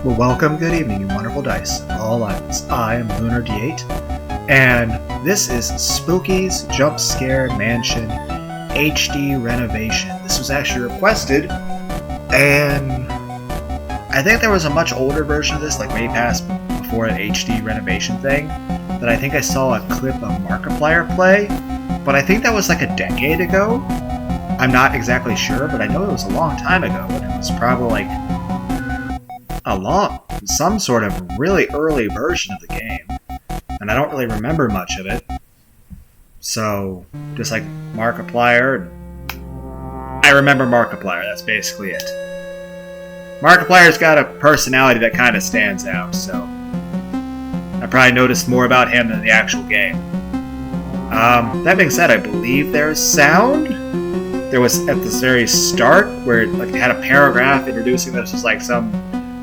Well, welcome, good evening, you wonderful dice. All lives. I am Lunar D8, and this is Spooky's Jump Scare Mansion HD Renovation. This was actually requested, and I think there was a much older version of this, like way past before an HD renovation thing, that I think I saw a clip of Markiplier play, but I think that was like a decade ago. I'm not exactly sure, but I know it was a long time ago, and it was probably like some sort of really early version of the game, and I don't really remember much of it. So, just like Markiplier, I remember Markiplier, that's basically it. Markiplier's got a personality that kind of stands out, so I probably noticed more about him than the actual game. That being said, I believe there's sound. There was at the very start where it had a paragraph introducing this was like some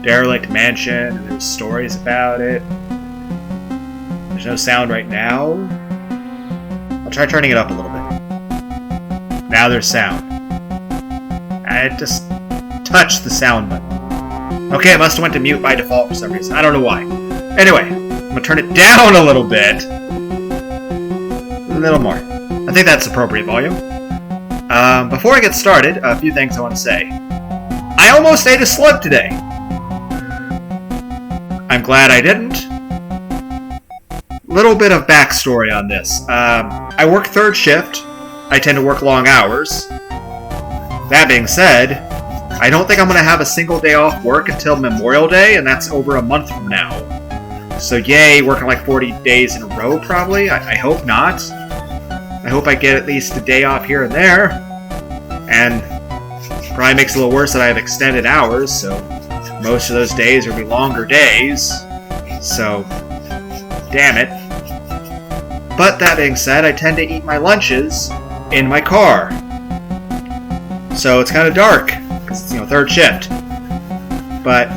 derelict mansion, and there's stories about it. There's no sound right now. I'll try turning it up a little bit. Now there's sound. I just touched the sound button. Okay, it must have went to mute by default for some reason. I don't know why. Anyway, I'm gonna turn it down a little bit. A little more. I think that's appropriate volume. Before I get started, a few things I want to say. I almost ate a slug today. I'm glad I didn't. Little bit of backstory on this. I work third shift. I tend to work long hours. That being said, I don't think I'm going to have a single day off work until Memorial Day, and that's over a month from now. So yay, working like 40 days in a row probably. I hope not. I hope I get at least a day off here and there. And probably makes it a little worse that I have extended hours, so most of those days will be longer days, so damn it. But that being said, I tend to eat my lunches in my car. So it's kind of dark, because it's, third shift. But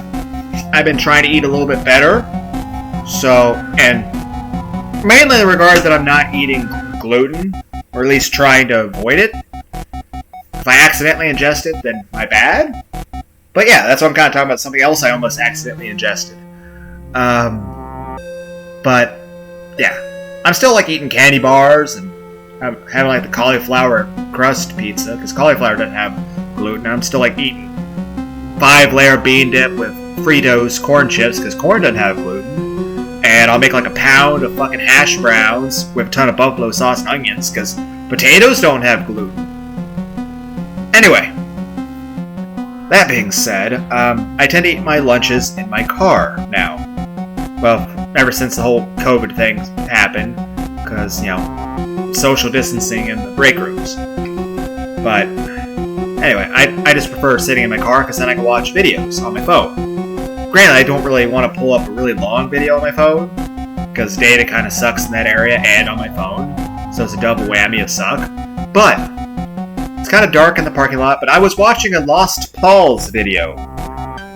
I've been trying to eat a little bit better, so, and mainly in regard that I'm not eating gluten, or at least trying to avoid it. If I accidentally ingest it, then my bad. But yeah, that's what I'm kind of talking about. Something else I almost accidentally ingested. But yeah, I'm still like eating candy bars, and I'm having like the cauliflower crust pizza because cauliflower doesn't have gluten. I'm still like eating 5-layer bean dip with Fritos corn chips because corn doesn't have gluten. And I'll make like a pound of fucking hash browns with a ton of buffalo sauce and onions because potatoes don't have gluten. Anyway. That being said, I tend to eat my lunches in my car now. Well, ever since the whole COVID thing happened, because, social distancing in the break rooms. But, anyway, I just prefer sitting in my car because then I can watch videos on my phone. Granted, I don't really want to pull up a really long video on my phone, because data kind of sucks in that area and on my phone, so it's a double whammy of suck. But it's kind of dark in the parking lot, but I was watching a Lost Paws video.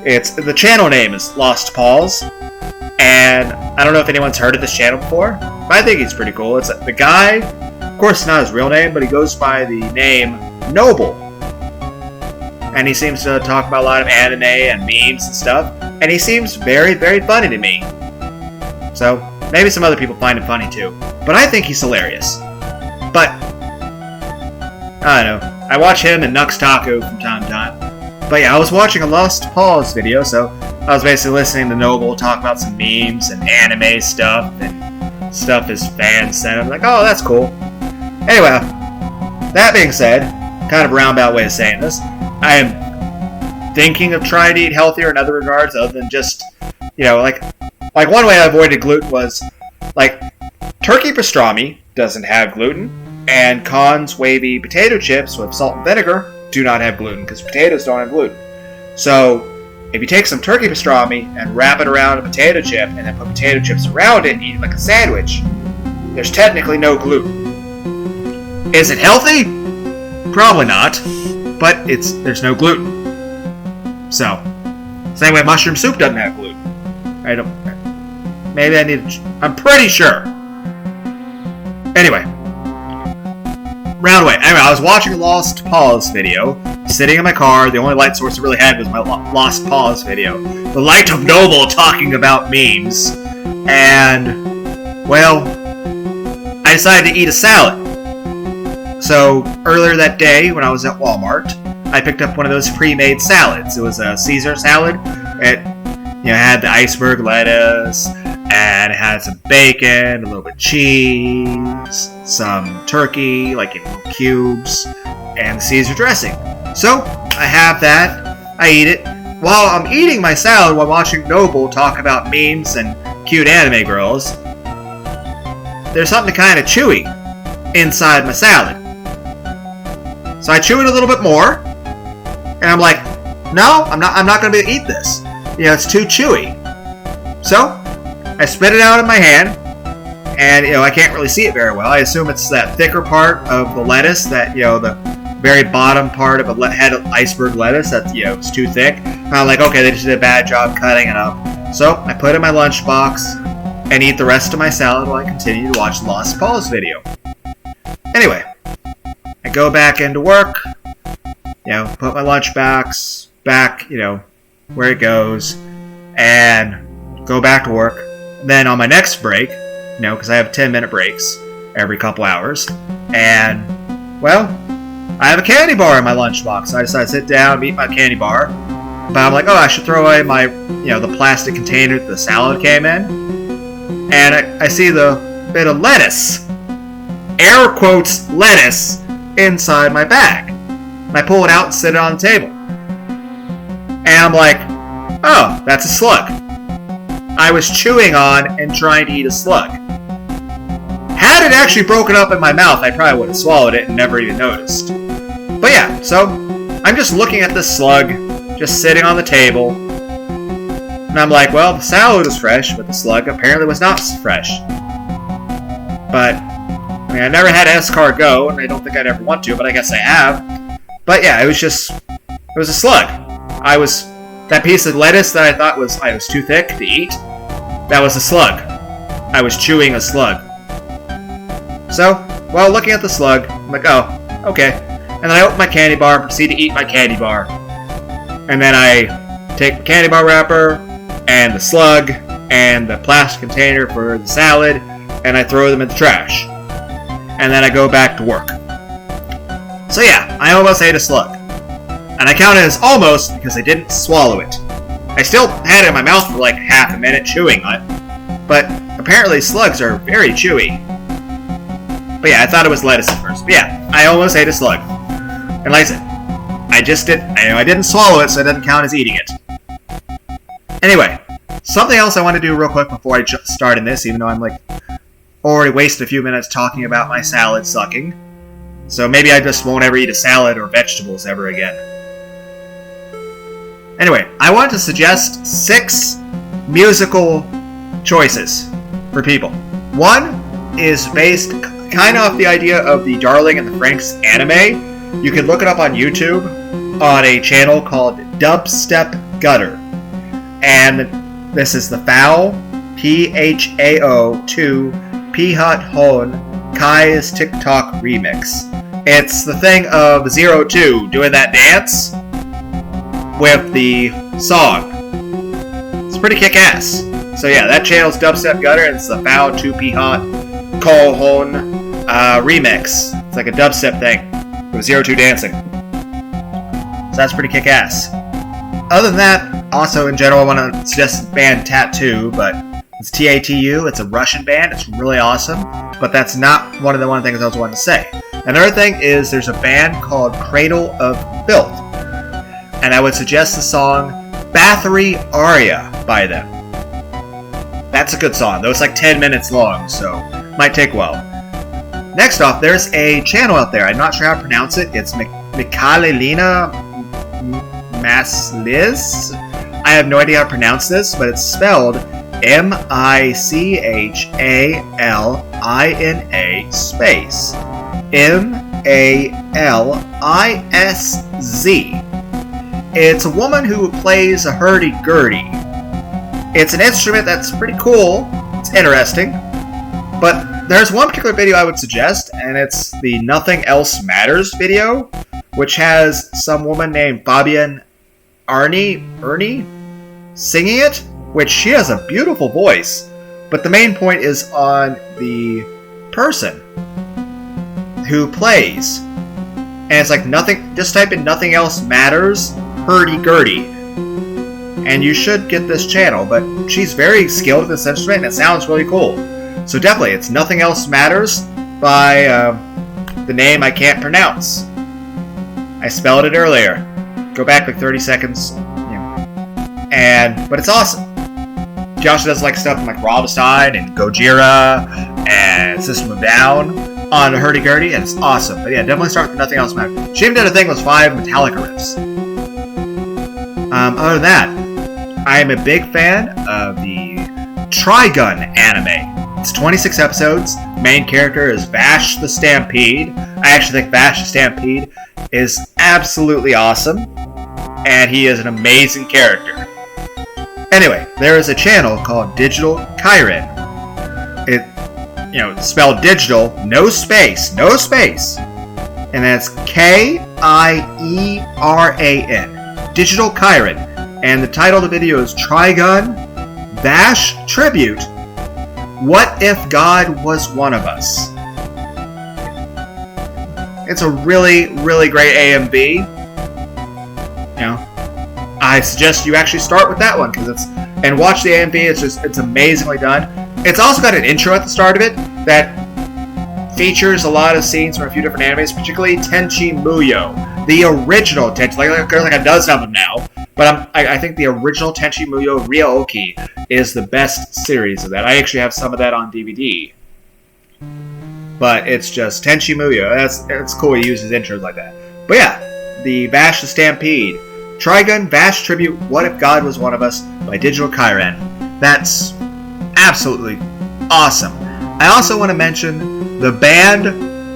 The channel name is Lost Paws, and I don't know if anyone's heard of this channel before, but I think he's pretty cool. It's the guy, of course not his real name, but he goes by the name Noble. And he seems to talk about a lot of anime and memes and stuff, and he seems very, very funny to me. So, maybe some other people find him funny too, but I think he's hilarious. But I don't know. I watch him and Nux Taco from time to time. But yeah, I was watching a Lost Paws video, so I was basically listening to Noble talk about some memes and anime stuff and stuff his fans sent. I'm like, oh, that's cool. Anyway, that being said, kind of a roundabout way of saying this, I am thinking of trying to eat healthier in other regards other than just, like one way I avoided gluten was, like, turkey pastrami doesn't have gluten. And Conn's wavy potato chips with salt and vinegar do not have gluten, because potatoes don't have gluten. So, if you take some turkey pastrami and wrap it around a potato chip, and then put potato chips around it and eat it like a sandwich, there's technically no gluten. Is it healthy? Probably not, but there's no gluten. So, same way mushroom soup doesn't have gluten. I'm pretty sure. Anyway, I was watching a Lost Paws video sitting in my car. The only light source I really had was my Lost Pause video. The Light of Noble talking about memes. And, well, I decided to eat a salad. So, earlier that day, when I was at Walmart, I picked up one of those pre-made salads. It was a Caesar salad. It had the iceberg lettuce, and it had some bacon, a little bit of cheese, some turkey, like in cubes, and the Caesar dressing. So, I have that. I eat it. While I'm eating my salad while watching Noble talk about memes and cute anime girls, there's something kind of chewy inside my salad. So I chew it a little bit more, and I'm like, no, I'm not going to be able to eat this. It's too chewy. So, I spit it out in my hand, and, I can't really see it very well. I assume it's that thicker part of the lettuce, that, the very bottom part of a head of iceberg lettuce that, it's too thick. And I'm like, okay, they just did a bad job cutting it up. So, I put it in my lunchbox and eat the rest of my salad while I continue to watch the Lost Paul's video. Anyway, I go back into work, put my lunchbox back, where it goes, and go back to work. Then on my next break, because I have 10-minute breaks every couple hours, and, well, I have a candy bar in my lunchbox. So I decided to sit down, eat my candy bar, but I'm like, oh, I should throw away my, the plastic container that the salad came in, and I see the bit of lettuce, air quotes lettuce, inside my bag. And I pull it out and sit it on the table. And I'm like, oh, that's a slug. I was chewing on and trying to eat a slug. Had it actually broken up in my mouth, I probably would have swallowed it and never even noticed. But yeah, so I'm just looking at this slug, just sitting on the table. And I'm like, well, the salad was fresh, but the slug apparently was not fresh. But I never had escargot, and I don't think I'd ever want to, but I guess I have. But yeah, it was a slug. That piece of lettuce that I thought was too thick to eat, that was a slug. I was chewing a slug. So, while looking at the slug, I'm like, oh, okay. And then I open my candy bar and proceed to eat my candy bar. And then I take the candy bar wrapper, and the slug, and the plastic container for the salad, and I throw them in the trash. And then I go back to work. So yeah, I almost ate a slug. And I count it as almost because I didn't swallow it. I still had it in my mouth for like half a minute chewing on it. But apparently slugs are very chewy. But yeah, I thought it was lettuce at first. But yeah, I almost ate a slug. And like I said, I didn't swallow it, so it doesn't count as eating it. Anyway, something else I want to do real quick before I start in this, even though I'm like already wasted a few minutes talking about my salad sucking. So maybe I just won't ever eat a salad or vegetables ever again. Anyway, I want to suggest 6 musical choices for people. One is based kind of off the idea of the Darling and the Franxx anime. You can look it up on YouTube on a channel called Dubstep Gutter. And this is the Phao, PHAO 2 Pihat Hon Kai's TikTok remix. It's the thing of 02 doing that dance with the song. It's pretty kick-ass. So yeah, that channel's Dubstep Gutter, and it's the Phao 2 Pihat Ko Hon remix. It's like a dubstep thing with 02 dancing. So that's pretty kick-ass. Other than that, also in general, I want to suggest the band Tattoo, but it's T-A-T-U. It's a Russian band. It's really awesome. But that's not one of the things I was wanting to say. Another thing is there's a band called Cradle of Filth. And I would suggest the song Bathory Aria by them. That's a good song, though it's like 10 minutes long, so might take a while. Next off, there's a channel out there. I'm not sure how to pronounce it. It's Mikhailina Masliz. I have no idea how to pronounce this, but it's spelled M-I-C-H-A-L-I-N-A space M-A-L-I-S-Z. It's a woman who plays a hurdy-gurdy. It's an instrument that's pretty cool. It's interesting. But there's one particular video I would suggest, and it's the Nothing Else Matters video, which has some woman named Fabian Ernie singing it, which she has a beautiful voice. But the main point is on the person who plays. And it's like nothing, just type in Nothing Else Matters, hurdy-gurdy. And you should get this channel, but she's very skilled at this instrument and it sounds really cool. So definitely, it's Nothing Else Matters by the name I can't pronounce. I spelled it earlier. Go back like 30 seconds. But it's awesome. She also does like stuff like Rammstein and Gojira and System of a Down on hurdy-gurdy, and it's awesome. But yeah, definitely start with Nothing Else Matters. She even did a thing with 5 Metallica riffs. Other than that, I am a big fan of the Trigun anime. It's 26 episodes. Main character is Vash the Stampede. I actually think Vash the Stampede is absolutely awesome, and he is an amazing character. Anyway, there is a channel called Digital Kairen. It's spelled digital, no space, and that's Kieran. Digital Kairen, and the title of the video is Trigun Vash Tribute. What if God was one of us? It's a really, really great AMV. I suggest you actually start with that one and watch the AMV. It's amazingly done. It's also got an intro at the start of it that features a lot of scenes from a few different animes, particularly Tenchi Muyo, the original Tenchi. Like a dozen of them now, but I think the original Tenchi Muyo Ryoki is the best series of that. I actually have some of that on DVD. But it's just Tenchi Muyo. It's cool he uses intros like that. But yeah, the Vash the Stampede. Trigun Vash Tribute, What If God Was One of Us by Digital Kairen. That's absolutely awesome. I also want to mention the band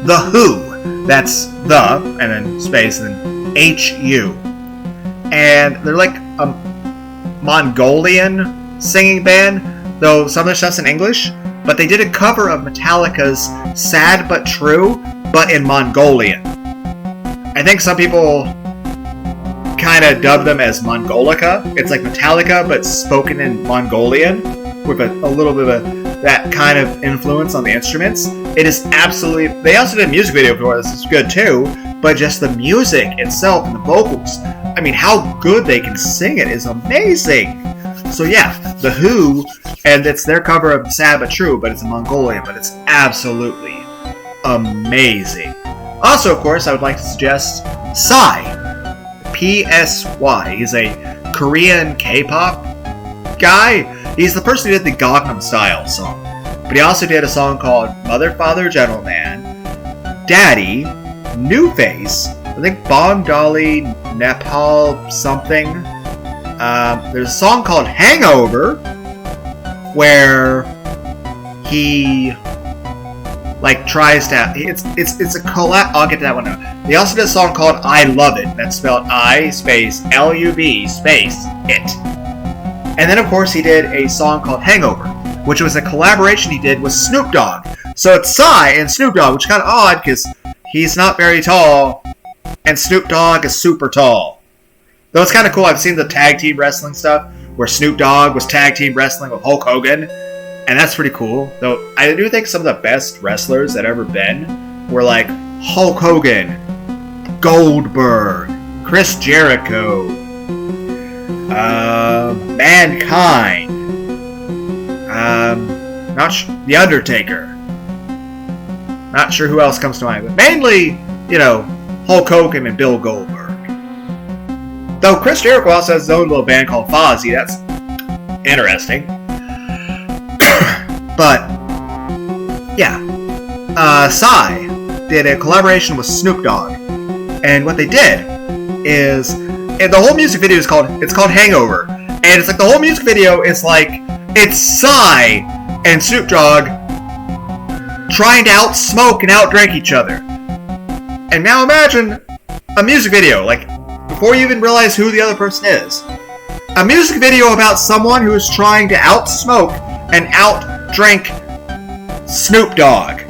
The Who. That's the, and then space, and then H-U. And they're like a Mongolian singing band, though some of their stuff's in English. But they did a cover of Metallica's Sad But True, but in Mongolian. I think some people kind of dub them as Mongolica. It's like Metallica, but spoken in Mongolian, with a little bit of that kind of influence on the instruments. It is absolutely... They also did a music video for this. It's good too, but just the music itself and the vocals, I mean, how good they can sing it is amazing. So yeah, The Who, and it's their cover of Sad But True, but it's in Mongolian, but it's absolutely amazing. Also, of course, I would like to suggest Psy. P-S-Y. He's a Korean K-pop guy. He's the person who did the Gangnam Style song. But he also did a song called Mother, Father, Gentleman, Daddy, New Face, I think Bong Dolly, Nepal something. There's a song called Hangover, where he tries to... It's a collab... I'll get to that one now. He also did a song called I Love It. That's spelled I space L-U-V space it. And then, of course, he did a song called Hangover, which was a collaboration he did with Snoop Dogg. So it's Psy and Snoop Dogg, which is kind of odd because he's not very tall, and Snoop Dogg is super tall. Though it's kind of cool. I've seen the tag team wrestling stuff where Snoop Dogg was tag team wrestling with Hulk Hogan, and that's pretty cool. Though I do think some of the best wrestlers that ever been were like Hulk Hogan, Goldberg, Chris Jericho, Mankind, The Undertaker. Not sure who else comes to mind, but mainly, Hulk Hogan and Bill Goldberg. Though Chris Jericho also has his own little band called Fozzy. That's interesting. But, yeah. Psy did a collaboration with Snoop Dogg. And what they did is... And the whole music video is called Hangover. And it's like the whole music video is like... It's Psy and Snoop Dogg trying to out-smoke and out-drink each other. And now imagine a music video, before you even realize who the other person is. A music video about someone who is trying to out-smoke and out-drink Snoop Dogg.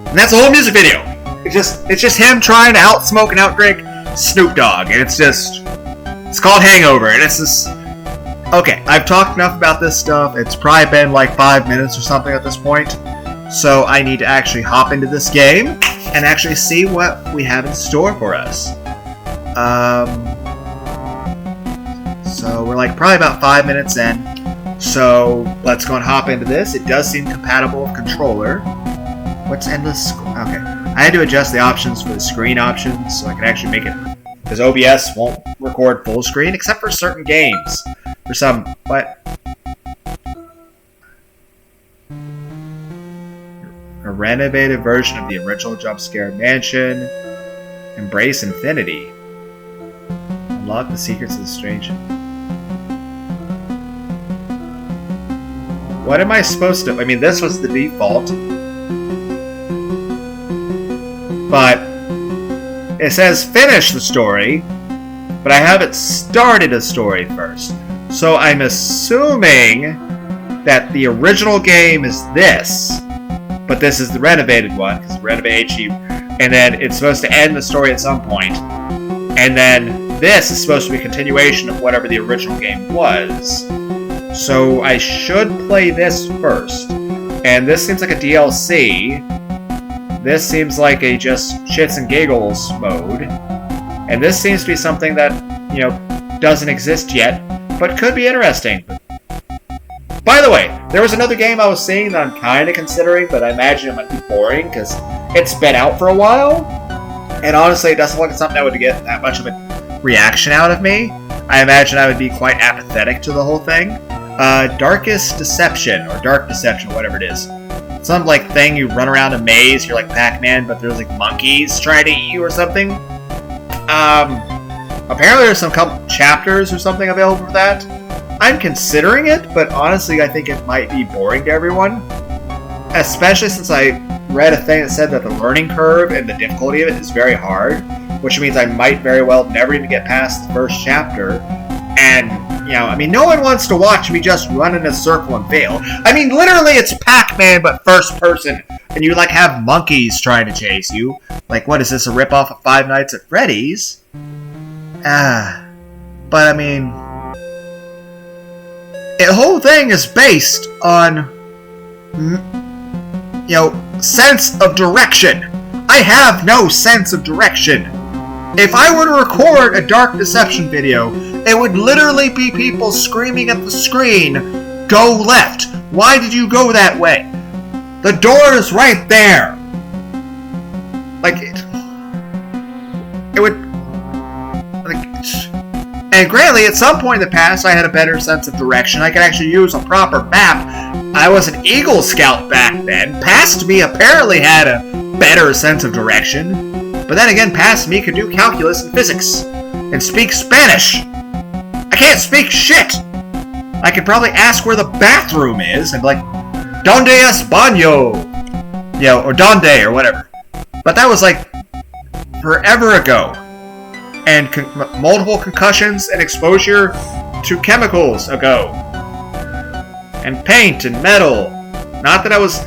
And that's the whole music video. It's just him trying to outsmoke and outdrink Snoop Dogg, and it's called Hangover, and it's just okay. I've talked enough about this stuff. It's probably been like 5 minutes or something at this point, so I need to actually hop into this game and actually see what we have in store for us. So we're like probably about 5 minutes in. So let's go and hop into this. It does seem compatible with controller. What's endless? Okay, I had to adjust the options for the screen options so I can actually make it, because OBS won't record full screen except for certain games. For some, what? A renovated version of the original Jump Scare Mansion. Embrace Infinity. Unlock the secrets of the strange. What am I supposed to... I mean, this was the default. But it says finish the story, but I haven't started a story first. So I'm assuming that the original game is this, but this is the renovated one, because renovate you, and then it's supposed to end the story at some point. And then this is supposed to be a continuation of whatever the original game was. So I should play this first. And this seems like a DLC. This seems like a just shits and giggles mode. And this seems to be something that, you know, doesn't exist yet, but could be interesting. By the way, there was another game I was seeing that I'm kind of considering, but I imagine it might be boring because it's been out for a while. And honestly, it doesn't look like something that would get that much of a reaction out of me. I imagine I would be quite apathetic to the whole thing. Darkest Deception, or Dark Deception, whatever it is. Some, like, thing you run around a maze, you're like Pac-Man, but there's, like, monkeys trying to eat you or something. Apparently there's some couple chapters or something available for that. I'm considering it, but honestly I think it might be boring to everyone. Especially since I read a thing that said that the learning curve and the difficulty of it is very hard, which means I might very well never even get past the first chapter. And, you know, I mean, no one wants to watch me just run in a circle and fail. I mean, literally, it's Pac-Man, but first person. And you, like, have monkeys trying to chase you. Like, what is this, a ripoff of Five Nights at Freddy's? But, I mean... the whole thing is based on... you know, sense of direction. I have no sense of direction. If I were to record a Dark Deception video, it would literally be people screaming at the screen, "Go left! Why did you go that way? The door is right there!" Like, it would... like... And granted, at some point in the past, I had a better sense of direction. I could actually use a proper map. I was an Eagle Scout back then. Past me apparently had a better sense of direction. But then again, past me could do calculus and physics. And speak Spanish. I can't speak shit! I could probably ask where the bathroom is and be like, "Donde es baño?" You know, or "Donde," or whatever. But that was like forever ago. And multiple concussions and exposure to chemicals ago. And paint and metal. Not that I was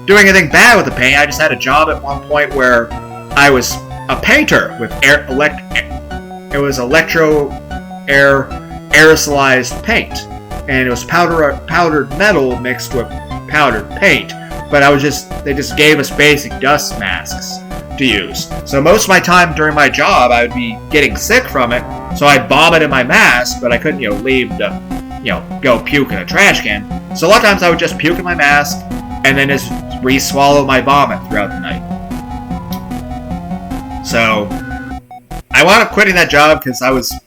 doing anything bad with the paint, I just had a job at one point where I was a painter with aerosolized paint. And it was powdered metal mixed with powdered paint. But they just gave us basic dust masks to use. So most of my time during my job, I would be getting sick from it, so I'd vomit in my mask, but I couldn't, you know, leave to, you know, go puke in a trash can. So a lot of times I would just puke in my mask, and then just re-swallow my vomit throughout the night. So, I wound up quitting that job because I was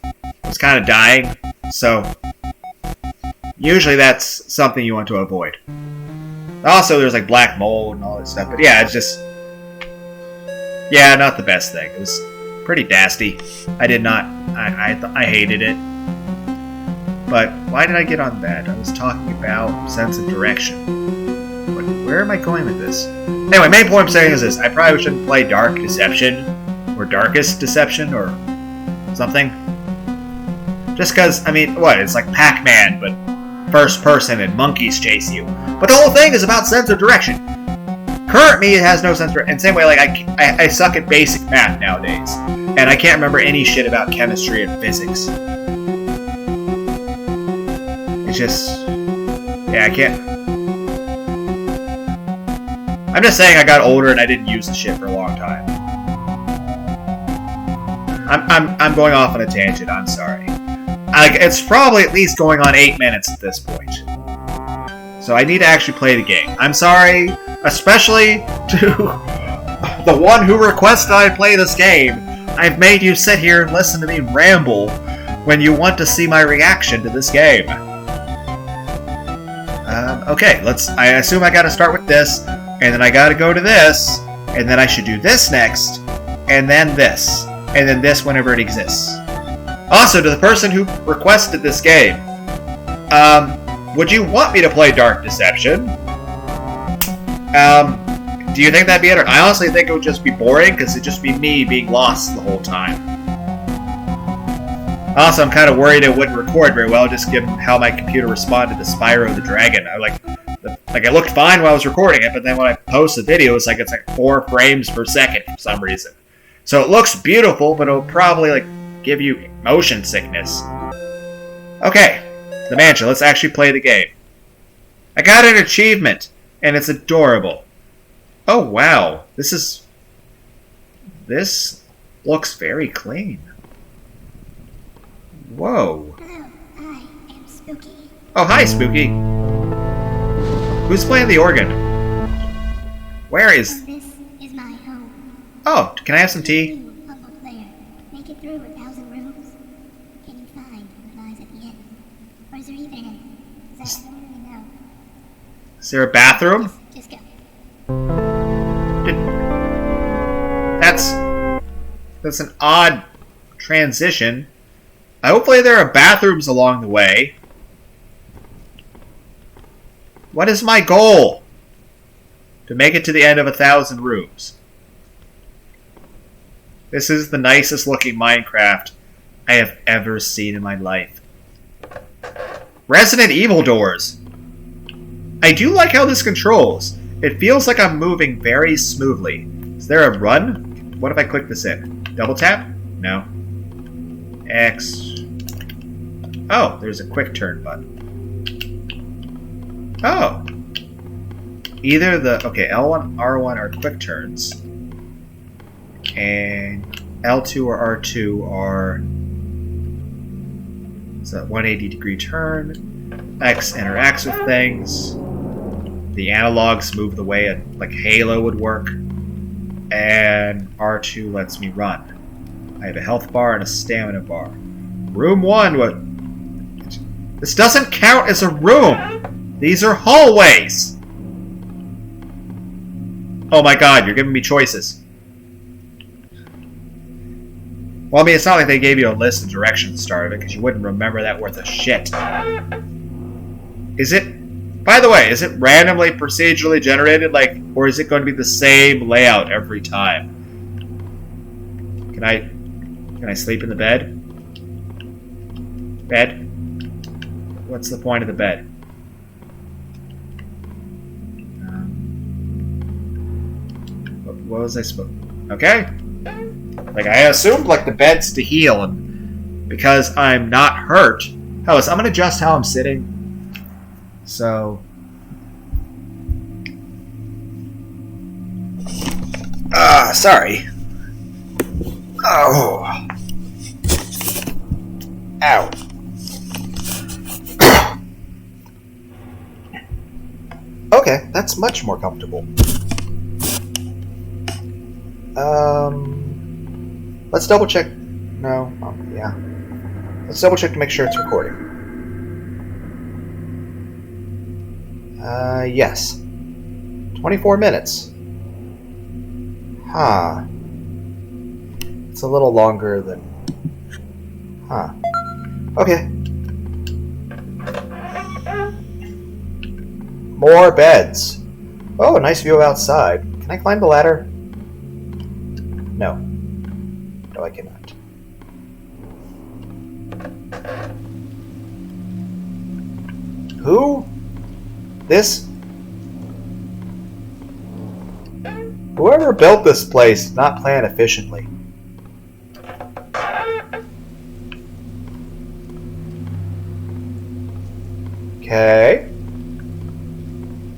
kind of dying, so usually that's something you want to avoid. Also, there's like black mold and all that stuff, but yeah, it's just... yeah, not the best thing. It was pretty nasty. I did not... I hated it. But why did I get on that? I was talking about sense of direction. But where am I going with this? Anyway, main point I'm saying is this. I probably shouldn't play Dark Deception. Or Darkest Deception. Or something. Just because, I mean, what? It's like Pac-Man, but first person and monkeys chase you. But the whole thing is about sense of direction. Current me has no sense for it. And same way, like, I suck at basic math nowadays. And I can't remember any shit about chemistry and physics. It's just... Yeah, I can't... I'm just saying I got older and I didn't use the shit for a long time. I'm going off on a tangent, I'm sorry. It's probably at least going on 8 minutes at this point. So I need to actually play the game. I'm sorry, especially to the one who requested I play this game. I've made you sit here and listen to me ramble when you want to see my reaction to this game. Okay, I assume I gotta start with this, and then I gotta go to this, and then I should do this next, and then this, and then this whenever it exists. Also, to the person who requested this game, would you want me to play Dark Deception? Do you think that'd be it? I honestly think it would just be boring, because it'd just be me being lost the whole time. Also, I'm kind of worried it wouldn't record very well, just given how my computer responded to Spyro the Dragon. It looked fine while I was recording it, but then when I post the video, it's like 4 frames per second for some reason. So it looks beautiful, but it'll probably give you motion sickness. Okay, the mansion. Let's actually play the game. I got an achievement, and it's adorable. Oh wow, this looks very clean. Whoa. Hello, I am Spooky. Oh, hi, Spooky. Who's playing the organ? Where is... This is my home. Oh, can I have some tea? You, humble player, make it through 1,000 rooms. Can you find what lies at the end? Or is there even an end? I don't really know. Is there a bathroom? Just go. That's an odd transition. Hopefully there are bathrooms along the way. What is my goal? To make it to the end of 1,000 rooms. This is the nicest looking Minecraft I have ever seen in my life. Resident Evil doors. I do like how this controls. It feels like I'm moving very smoothly. Is there a run? What if I click this in? Double tap? No. X. Oh, there's a quick turn button. Oh. Either the... Okay, L1, R1 are quick turns. And L2 or R2 are... It's a 180-degree turn. X interacts with things. The analogs move the way like Halo would work. And R2 lets me run. I have a health bar and a stamina bar. Room 1, what? This doesn't count as a room! These are hallways! Oh my god, you're giving me choices. Well, I mean, it's not like they gave you a list of directions at the start of it, because you wouldn't remember that worth a shit. Is it... By the way, is it randomly procedurally generated, or is it going to be the same layout every time? Can I sleep in the bed? Bed? What's the point of the bed? What was I supposed... Okay. I assumed, the bed's to heal, and because I'm not hurt... Oh, so I'm going to adjust how I'm sitting. So... sorry. Oh. Ow. Okay, that's much more comfortable. Let's double check. No, yeah. Let's double check to make sure it's recording. Yes. 24 minutes. Huh. It's a little longer than... Huh. Okay. More beds. Oh, a nice view outside. Can I climb the ladder? No. No, I cannot. Who? This? Whoever built this place did not plan efficiently. Okay.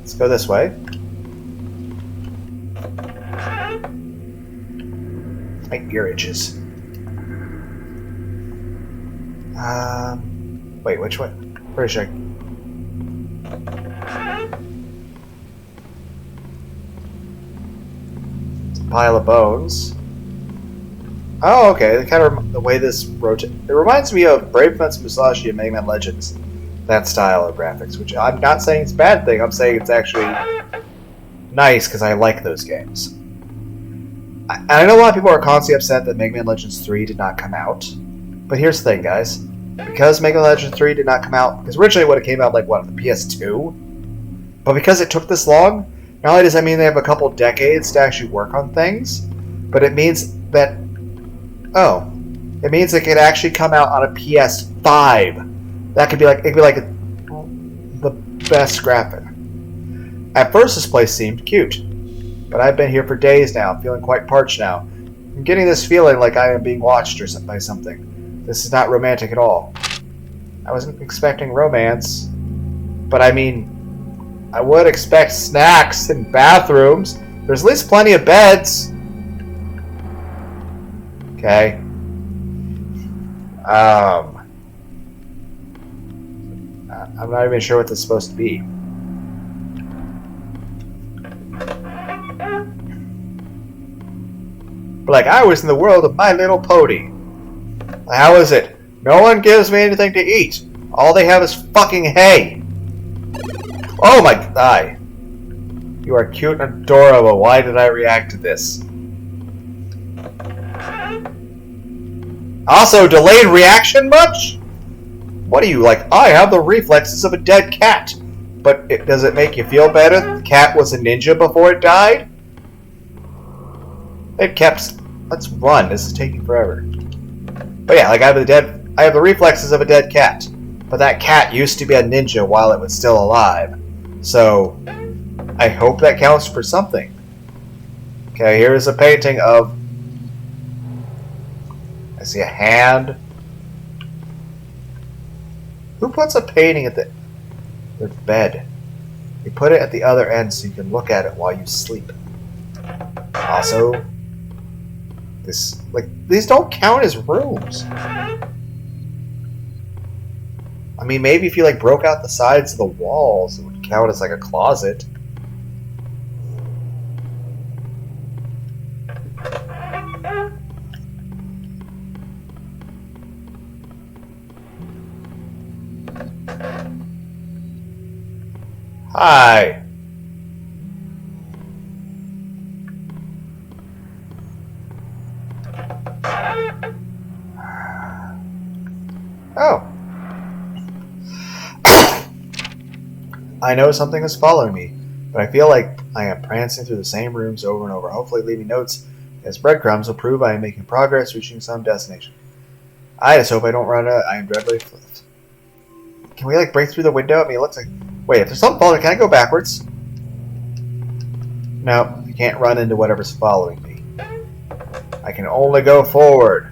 Let's go this way. My ear itches. Wait, which way? Where should I? It's a pile of bones. Oh, okay. Kind of the way this rotates. It reminds me of Brave Fence Musashi and Mega Man Legends. That style of graphics, which I'm not saying it's a bad thing. I'm saying it's actually nice because I like those games. I know a lot of people are constantly upset that Mega Man Legends 3 did not come out. But here's the thing, guys. Because Mega Man Legends 3 did not come out, because originally it would have came out like, what, on the PS2? But because it took this long, not only does that mean they have a couple decades to actually work on things, but it means that, it means it could actually come out on a PS5. That could be like, it'd be like the best graphic. At first this place seemed cute. But I've been here for days now, feeling quite parched now. I'm getting this feeling like I am being watched by something. This is not romantic at all. I wasn't expecting romance. But I mean, I would expect snacks and bathrooms. There's at least plenty of beds. Okay. I'm not even sure what this is supposed to be. Like I was in the world of My Little Pony. How is it? No one gives me anything to eat. All they have is fucking hay. Oh my god. You are cute and adorable. Why did I react to this? Also, delayed reaction much? What are you like? I have the reflexes of a dead cat. But does it make you feel better? The cat was a ninja before it died? It kept. Let's run. This is taking forever. But yeah, like I have the reflexes of a dead cat. But that cat used to be a ninja while it was still alive. So I hope that counts for something. Okay, here is a painting of. I see a hand. Who puts a painting at their bed? You put it at the other end so you can look at it while you sleep. Also, these don't count as rooms. I mean, maybe if you broke out the sides of the walls, it would count as like a closet. Hi. Oh. I know something is following me, but I feel like I am prancing through the same rooms over and over, hopefully leaving notes as breadcrumbs will prove I am making progress, reaching some destination. I just hope I don't run out. I am dreadfully flipped. Can we break through the window? I mean, it looks like... Wait, if there's something following, can I go backwards? No, I can't run into whatever's following me. I can only go forward.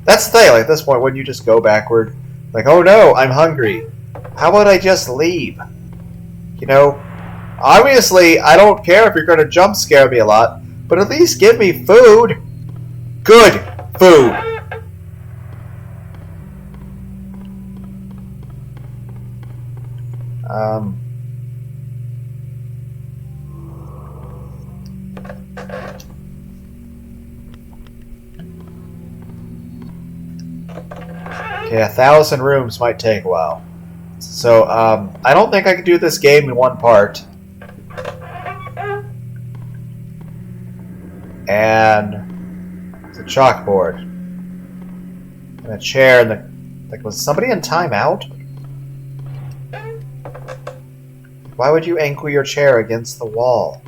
That's the thing, at this point, wouldn't you just go backward? Oh no, I'm hungry. How about I just leave? You know, obviously, I don't care if you're going to jump scare me a lot, but at least give me food. Good food. Okay, 1,000 rooms might take a while. So, I don't think I can do this game in one part. And it's a chalkboard. And a chair, and was somebody in timeout? Why would you angle your chair against the wall?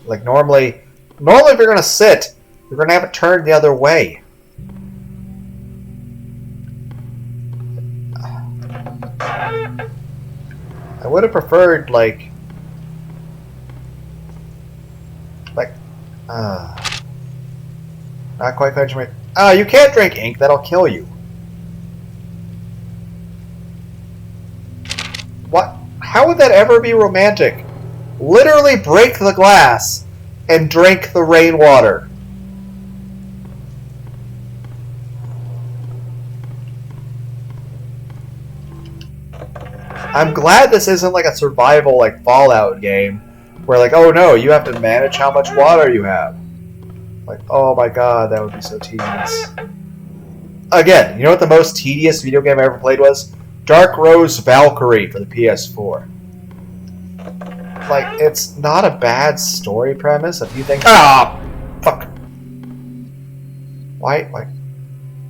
Normally if you're gonna sit, you're gonna have it turned the other way. I would have preferred, Not quite quenching my... you can't drink ink. That'll kill you. What? How would that ever be romantic? Literally break the glass and drink the rainwater. I'm glad this isn't like a survival like Fallout game where like, oh no, you have to manage how much water you have. Like, oh my god, that would be so tedious. Again, you know what the most tedious video game I ever played was? Dark Rose Valkyrie for the PS4. Like, it's not a bad story premise if you think, fuck. Why?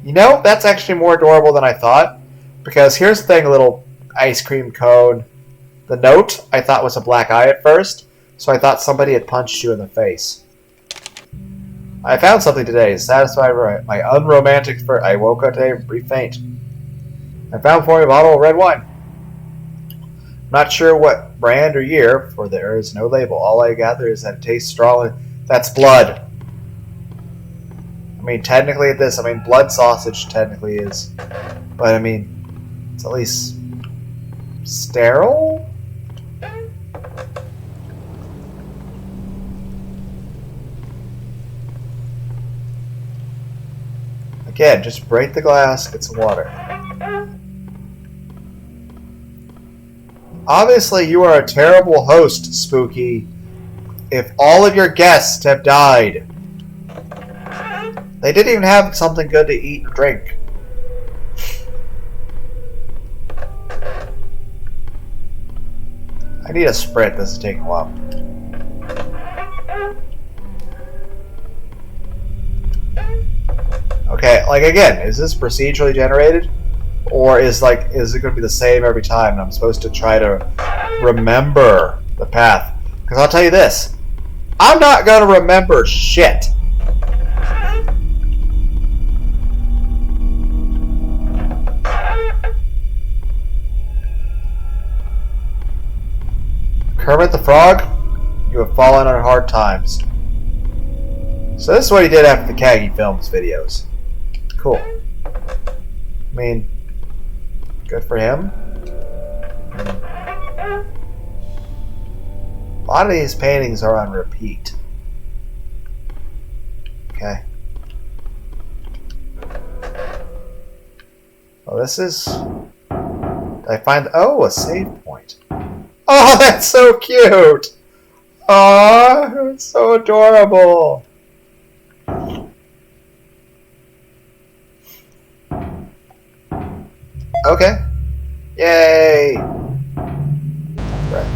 You know, that's actually more adorable than I thought. Because here's the thing, a little ice cream cone. The note I thought was a black eye at first, so I thought somebody had punched you in the face. I found something today to satisfy my unromantic spirit. I woke up today pretty faint. I found for me a bottle of red wine. Not sure what brand or year, for there is no label. All I gather is that it tastes strong. That's blood. I mean, technically blood sausage technically is. But I mean, it's at least sterile? Again, just break the glass, get some water. Obviously, you are a terrible host, Spooky, if all of your guests have died. They didn't even have something good to eat or drink. I need a sprint. This is taking a while. Okay, like again, is this procedurally generated? Or is it going to be the same every time and I'm supposed to try to remember the path? Because I'll tell you this, I'm not going to remember shit. Kermit the Frog, you have fallen on hard times. So this is what he did after the Kagi Films videos. Cool. I mean, good for him. A lot of these paintings are on repeat. Okay. Well, this is... I find... Oh, a save point. Oh, that's so cute! Oh, it's so adorable! Okay. Yay! Right.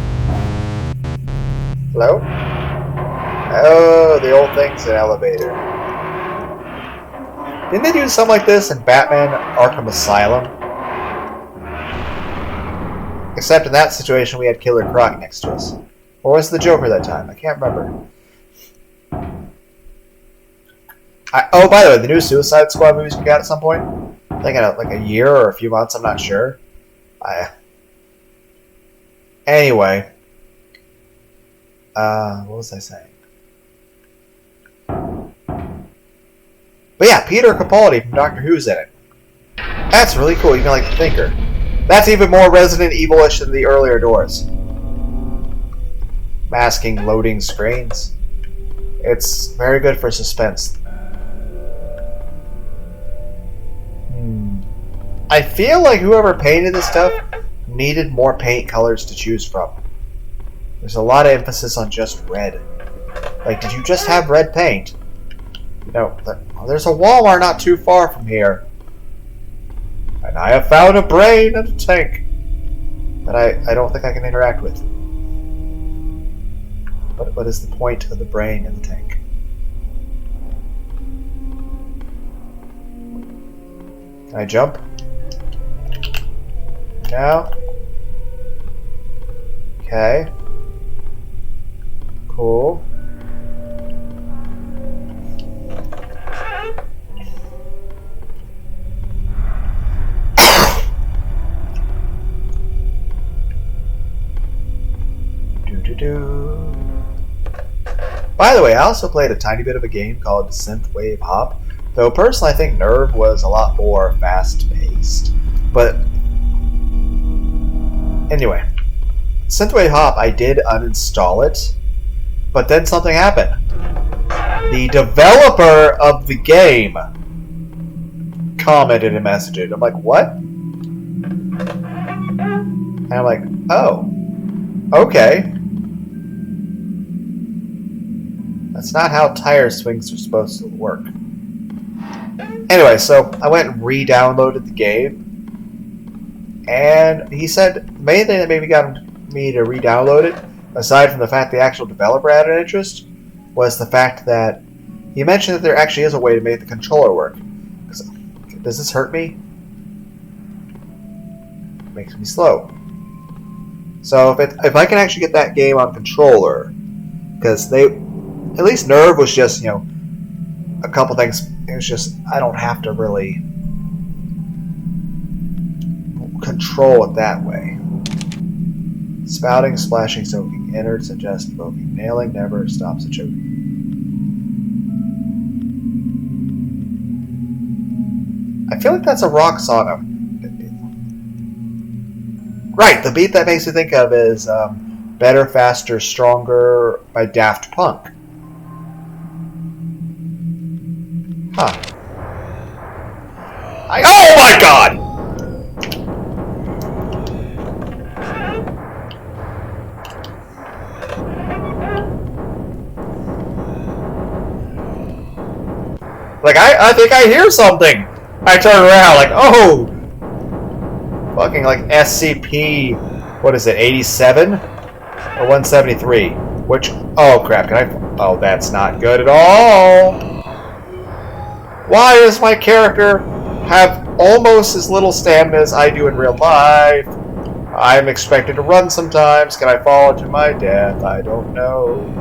Hello? Oh, the old thing's an elevator. Didn't they do something like this in Batman Arkham Asylum? Except in that situation we had Killer Croc next to us. Or was it the Joker that time? I can't remember. Oh, by the way, the new Suicide Squad movies we got at some point? I think in like a year or a few months, I'm not sure. Anyway. What was I saying? But yeah, Peter Capaldi from Doctor Who's in it. That's really cool, even like the Thinker. That's even more Resident Evil-ish than the earlier doors. Masking loading screens. It's very good for suspense. I feel like whoever painted this stuff needed more paint colors to choose from. There's a lot of emphasis on just red. Like, did you just have red paint? You know, there's a Walmart not too far from here. And I have found a brain and a tank that I don't think I can interact with. But what is the point of the brain and the tank? Can I jump? No? Okay. Cool. Do. By the way, I also played a tiny bit of a game called Synthwave Hop, though personally I think Nerve was a lot more fast-paced. But anyway, Synthwave Hop, I did uninstall it, but then something happened. The developer of the game commented and messaged it. I'm like, what? And I'm like, oh, okay. That's not how tire swings are supposed to work. Anyway, so I went and re-downloaded the game, and he said the main thing that maybe got me to re-download it, aside from the fact the actual developer had an interest, was the fact that he mentioned that there actually is a way to make the controller work. Does this hurt me? It makes me slow. So if I can actually get that game on controller, because at least Nerve was just, a couple things. It was just, I don't have to really control it that way. Spouting, splashing, soaking, innards, suggest, evoking, nailing, never stops a choke. I feel like that's a rock sauna. Right, the beat that makes me think of is Better, Faster, Stronger by Daft Punk. Huh. Oh my god! Like, I think I hear something! I turn around like, oh! Fucking like SCP, what is it, 87? Or 173? Which, oh crap, oh, that's not good at all! Why does my character have almost as little stamina as I do in real life? I'm expected to run sometimes. Can I fall to my death? I don't know.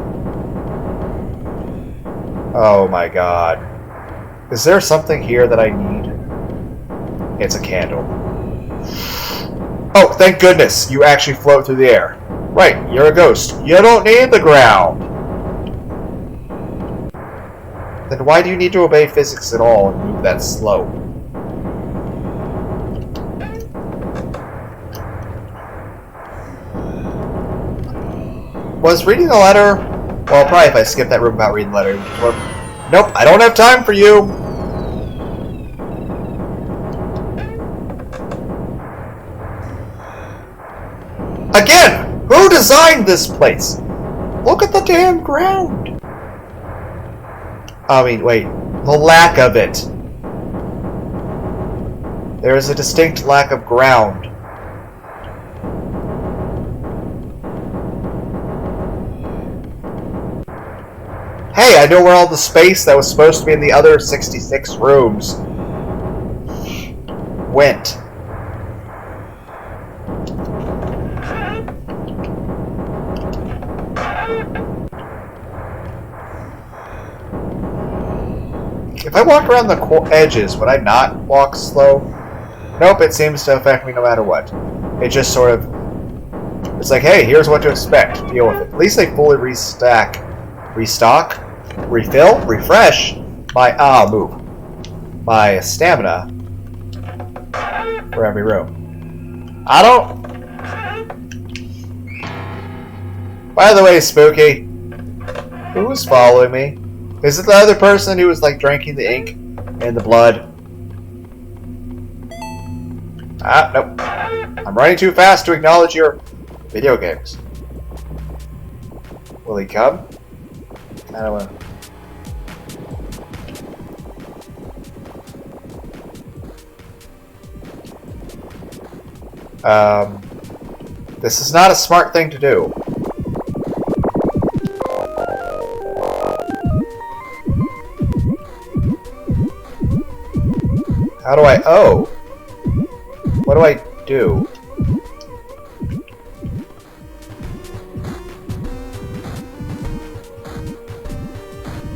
Oh my god. Is there something here that I need? It's a candle. Oh, thank goodness. You actually float through the air. Right, you're a ghost. You don't need the ground. Then why do you need to obey physics at all and move that slow? Was reading the letter... Well, probably if I skip that room without reading the letter. Nope, I don't have time for you! Again! Who designed this place? Look at the damn ground! I mean, wait. The lack of it. There is a distinct lack of ground. Hey, I know where all the space that was supposed to be in the other 66 rooms went. If I walk around the edges, would I not walk slow? Nope, it seems to affect me no matter what. It just sort of... It's like, hey, here's what to expect. Deal with it. At least they fully restock, refill, refresh my... move. My stamina for every room. I don't... By the way, Spooky, who's following me? Is it the other person who was like drinking the ink and the blood? Nope. I'm running too fast to acknowledge your video games. Will he come? I don't know. This is not a smart thing to do. How do I... Oh! What do I do?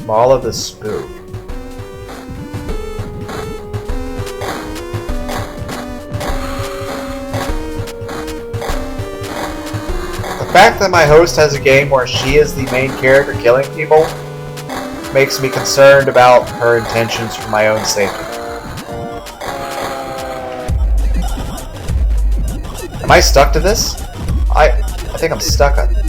Mall of the Spook. fact that my host has a game where she is the main character killing people makes me concerned about her intentions for my own safety. Am I stuck to this? I think I'm stuck on it.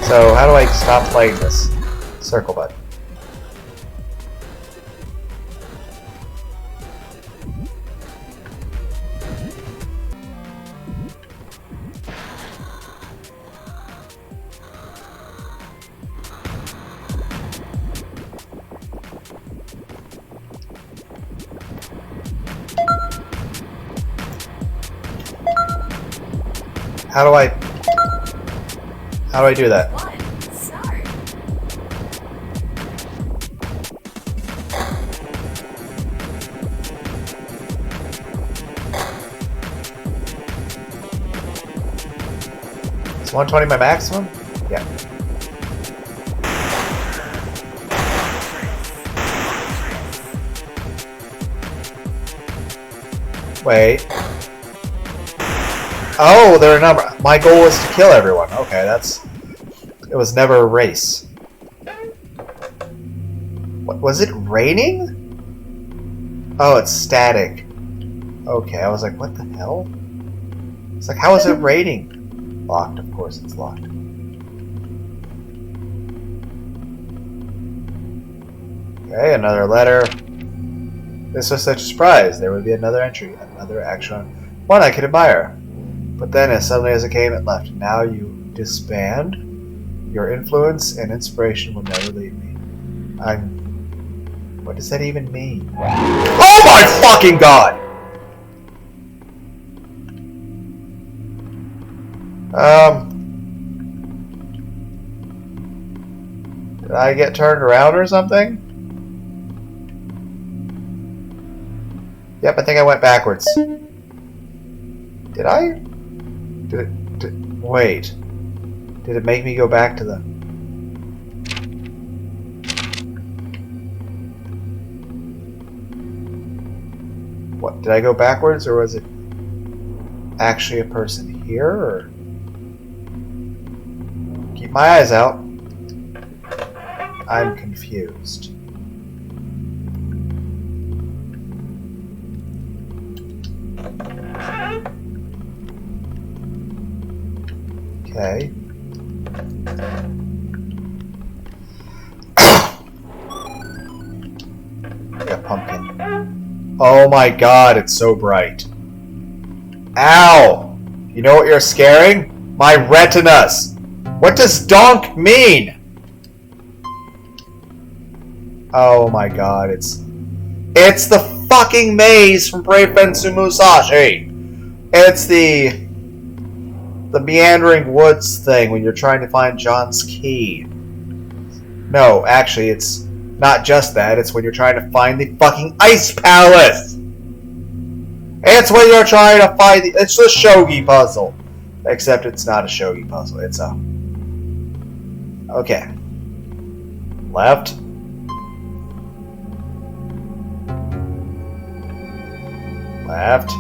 So how do I stop playing this? Circle button. How do I do that? Start. Is 120 my maximum? Yeah. Wait. Oh, there are a number. My goal was to kill everyone. Okay, it was never a race. What, was it raining? Oh, it's static. Okay, I was like, what the hell? It's like, how is it raining? Locked, of course it's locked. Okay, another letter. This was such a surprise. There would be another entry, another action. One I could admire. But then, as suddenly as it came, it left. Now you disband. Your influence and inspiration will never leave me. What does that even mean? Oh my fucking god! Did I get turned around or something? Yep, I think I went backwards. Did I? Wait. Did it make me go back to the... What, did I go backwards, or was it actually a person here, or... Keep my eyes out. I'm confused. Okay. A pumpkin. Oh my god, it's so bright. Ow! You know what you're scaring? My retinas! What does donk mean? Oh my god, it's the fucking maze from Brave Fensu Musashi! It's the meandering woods thing when you're trying to find John's key. No, actually, it's not just that. It's when you're trying to find the fucking Ice Palace! It's when you're trying to find it's the shogi puzzle. Except it's not a shogi puzzle. It's a... Okay. Left. Left.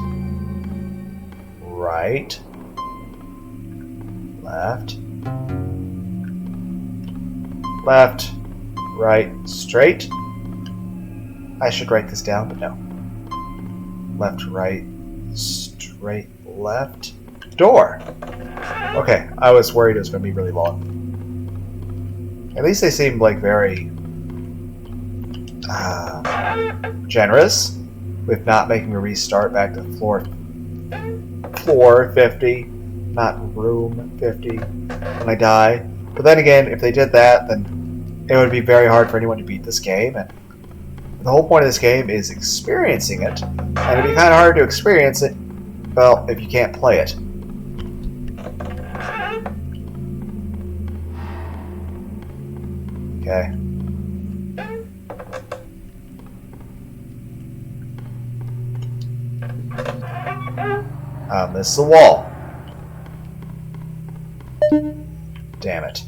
Right. Left. Left. Right. Straight. I should write this down, but no. Left, right, straight, left. Door! Okay, I was worried it was going to be really long. At least they seemed like very... generous with not making me restart back to floor 50, not room 50 when I die. But then again, if they did that, then it would be very hard for anyone to beat this game, and the whole point of this game is experiencing it, and it'd be kind of hard to experience it, well, if you can't play it. Okay. This is a wall. Damn it.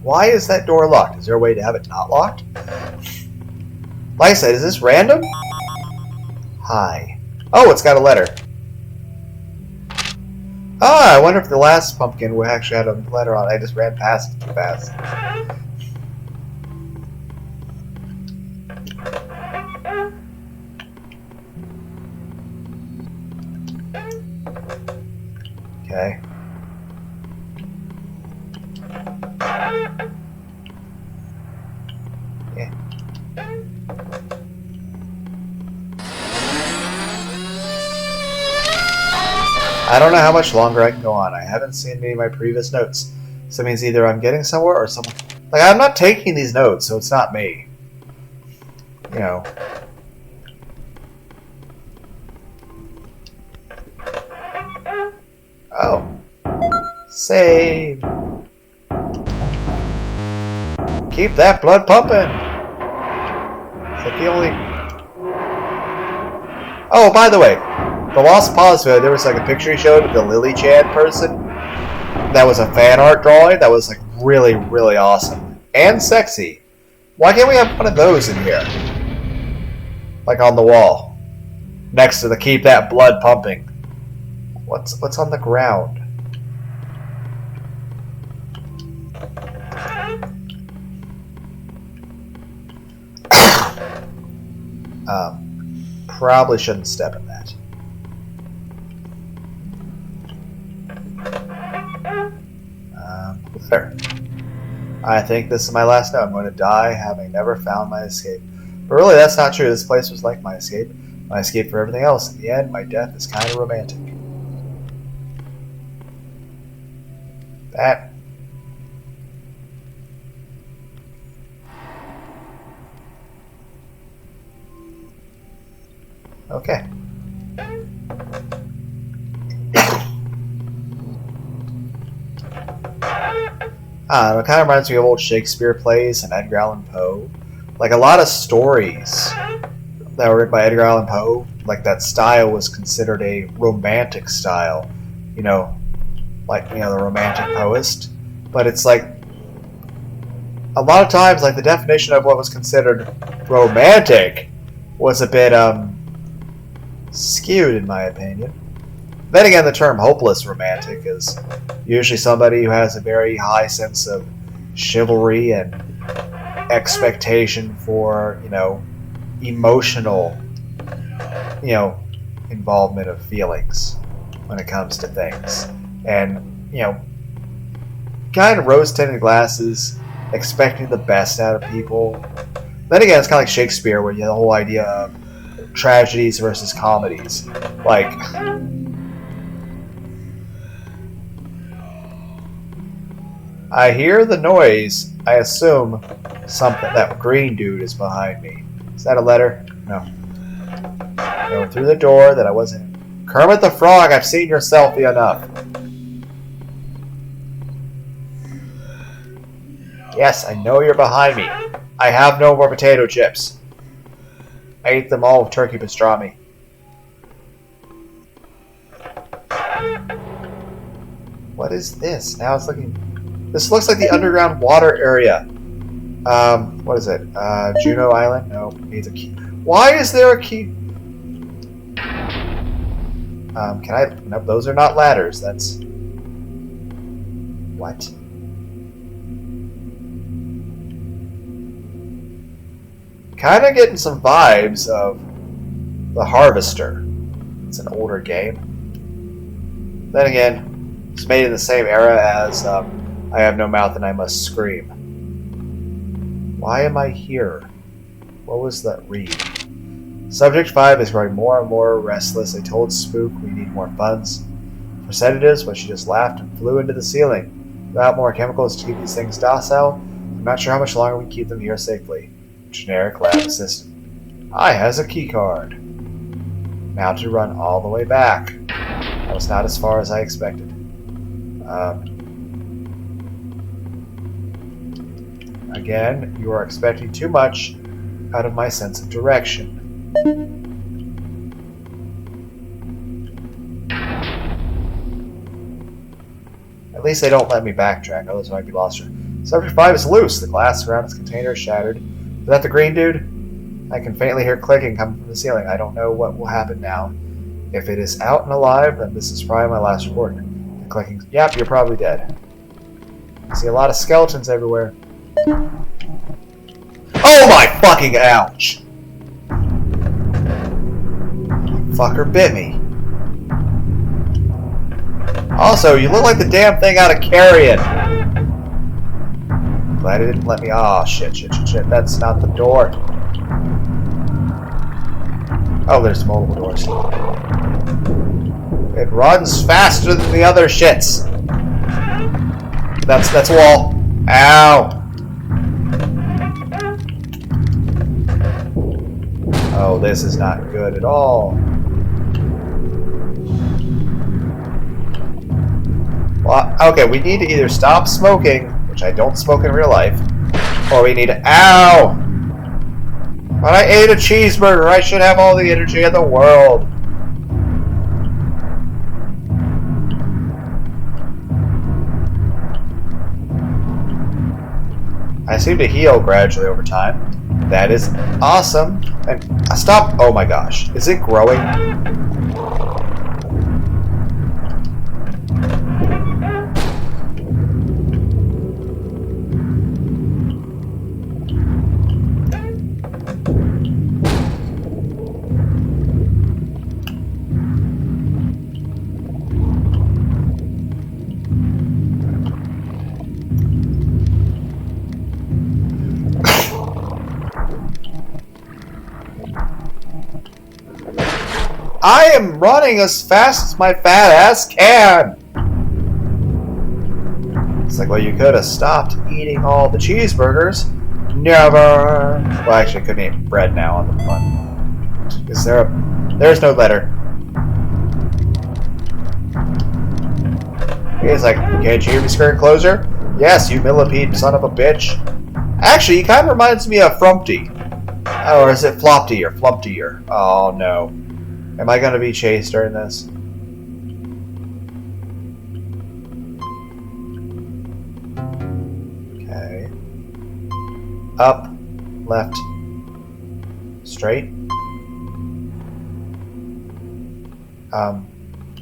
Why is that door locked? Is there a way to have it not locked? Like I said, is this random? Hi. Oh, it's got a letter. Ah, I wonder if the last pumpkin actually had a letter on it. I just ran past it too fast. Okay. Yeah. I don't know how much longer I can go on. I haven't seen any of my previous notes. So it means either I'm getting somewhere or someone... Like, I'm not taking these notes, so it's not me. You know. Oh. Save. Keep that blood pumping. Is that the only... Oh, by the way, the Lost Pause video, there was like a picture he showed of the Lily Chan person. That was a fan art drawing. That was like really, really awesome. And sexy. Why can't we have one of those in here? Like on the wall. Next to the keep that blood pumping. What's on the ground? Probably shouldn't step in that. There. I think this is my last note. I'm going to die having never found my escape. But really, that's not true. This place was like my escape. My escape for everything else. In the end, my death is kind of romantic. That. Okay. It kind of reminds me of old Shakespeare plays and Edgar Allan Poe. Like a lot of stories that were written by Edgar Allan Poe, like that style was considered a romantic style. You know, like, you know, the romantic poetist. But it's like, a lot of times, like the definition of what was considered romantic was a bit, skewed in my opinion. Then again, the term hopeless romantic is usually somebody who has a very high sense of chivalry and expectation for, you know, emotional, you know, involvement of feelings when it comes to things. And, you know, kind of rose-tinted glasses, expecting the best out of people. Then again, it's kind of like Shakespeare, where you have the whole idea of tragedies versus comedies. Like, I hear the noise. I assume something. That green dude is behind me. Is that a letter? No. Going through the door that I wasn't. Kermit the Frog, I've seen your selfie enough. Yes, I know you're behind me. I have no more potato chips. I ate them all with turkey pastrami. What is this? Now it's looking... This looks like the underground water area. What is it? Juno Island? No, needs a key. Why is there a key? Can I... Nope, those are not ladders. That's... What? Kind of getting some vibes of The Harvester. It's an older game. Then again, it's made in the same era as I Have No Mouth and I Must Scream. Why am I here? What was that read? Subject 5 is growing more and more restless. I told Spook we need more funds for sedatives, but she just laughed and flew into the ceiling. Without more chemicals to keep these things docile, I'm not sure how much longer we can keep them here safely. Generic lab assistant. I has a key card. Now to run all the way back. That was not as far as I expected. Again, you are expecting too much out of my sense of direction. least they don't let me backtrack, otherwise I might be lost here. Subject 5 is loose. The glass around its container is shattered. Is that the green dude? I can faintly hear clicking coming from the ceiling. I don't know what will happen now. If it is out and alive, then this is probably my last report. The clicking. Yep, you're probably dead. I see a lot of skeletons everywhere. Oh my fucking ouch! Fucker bit me. Also, you look like the damn thing out of Carrion. Glad it didn't let me. Oh shit! That's not the door. Oh, there's multiple doors. It runs faster than the other shits. That's a wall. Ow! Oh, this is not good at all. Well, okay, we need to either stop smoking, which I don't smoke in real life, or we need to... Ow! When I ate a cheeseburger, I should have all the energy in the world. I seem to heal gradually over time. That is awesome. And stop. Oh my gosh. Is it growing? I am running as fast as my fat ass can! It's like, well, you could have stopped eating all the cheeseburgers. Never! Well, actually, I couldn't eat bread now on the front. Is there a... There's no letter. He's like, can't you hear me scurrying closer? Yes, you millipede son of a bitch. Actually, he kind of reminds me of Frumpty. Or is it Flopty or Flumpty or... Oh, no. Am I going to be chased during this? Okay. Up. Left. Straight.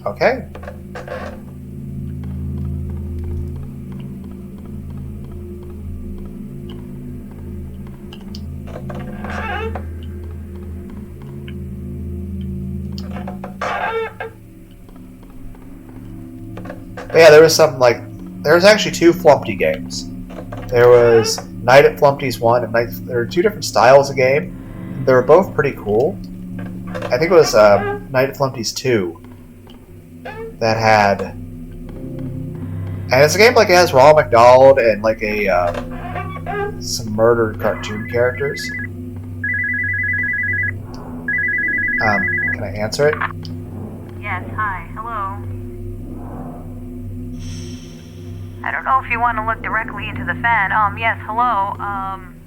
Okay. But yeah, there was something like... There was actually two Flumpty games. There was Night at Flumpty's 1 and there were two different styles of game. They were both pretty cool. I think it was Night at Flumpty's 2 that had... And it's a game like it has Ronald McDonald and like a some murdered cartoon characters. Can I answer it? Yes, hi, hello. I don't know if you want to look directly into the fan. Yes, hello.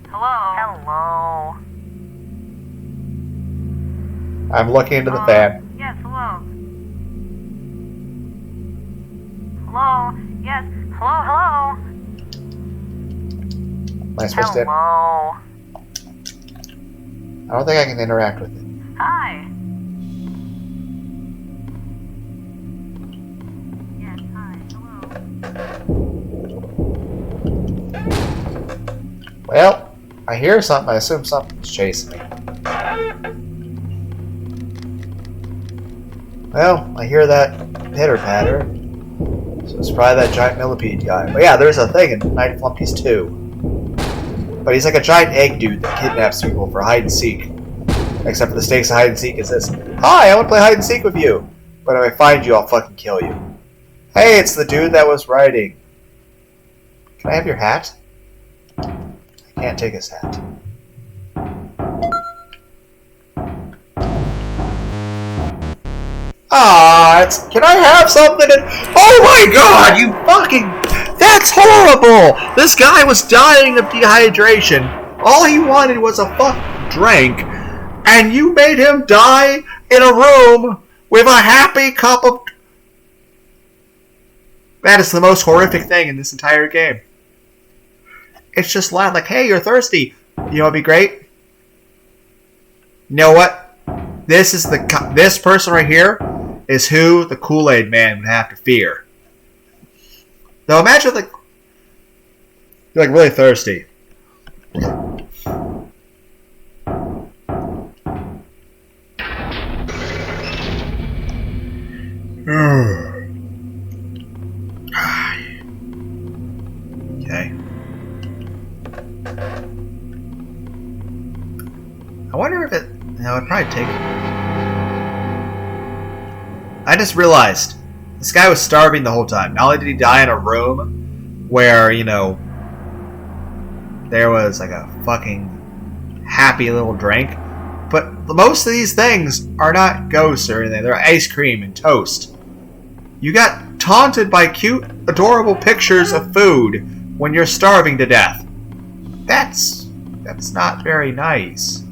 Hello. Hello. I'm looking into the fan. Yes, hello. Hello. Yes. Hello. Am I supposed to... Hello. I don't think I can interact with it. Hi. Yes, hi, hello. Well, I hear something. I assume something's chasing me. Well, I hear that pitter-patter. So it's probably that giant millipede guy. But yeah, there's a thing in Night at Flumpty's 2. But he's like a giant egg dude that kidnaps people for hide-and-seek. Except for the stakes of hide-and-seek is this. Hi, I want to play hide-and-seek with you. But if I find you, I'll fucking kill you. Hey, it's the dude that was writing. Can I have your hat? I can't take his hat. Can I have something? Oh my god, you fucking... That's horrible! This guy was dying of dehydration. All he wanted was a fucking drink. And you made him die in a room with a happy cup of... That is the most horrific thing in this entire game. It's just loud, like, hey, you're thirsty. You know what'd be great? You know what? This person right here is who the Kool-Aid Man would have to fear. Now imagine like you're like really thirsty. Okay. I wonder if it... No, it'd probably take... I just realized this guy was starving the whole time. Not only did he die in a room where, you know, there was like a fucking happy little drink, but most of these things are not ghosts or anything. They're ice cream and toast. You got taunted by cute, adorable pictures of food when you're starving to death. That's not very nice.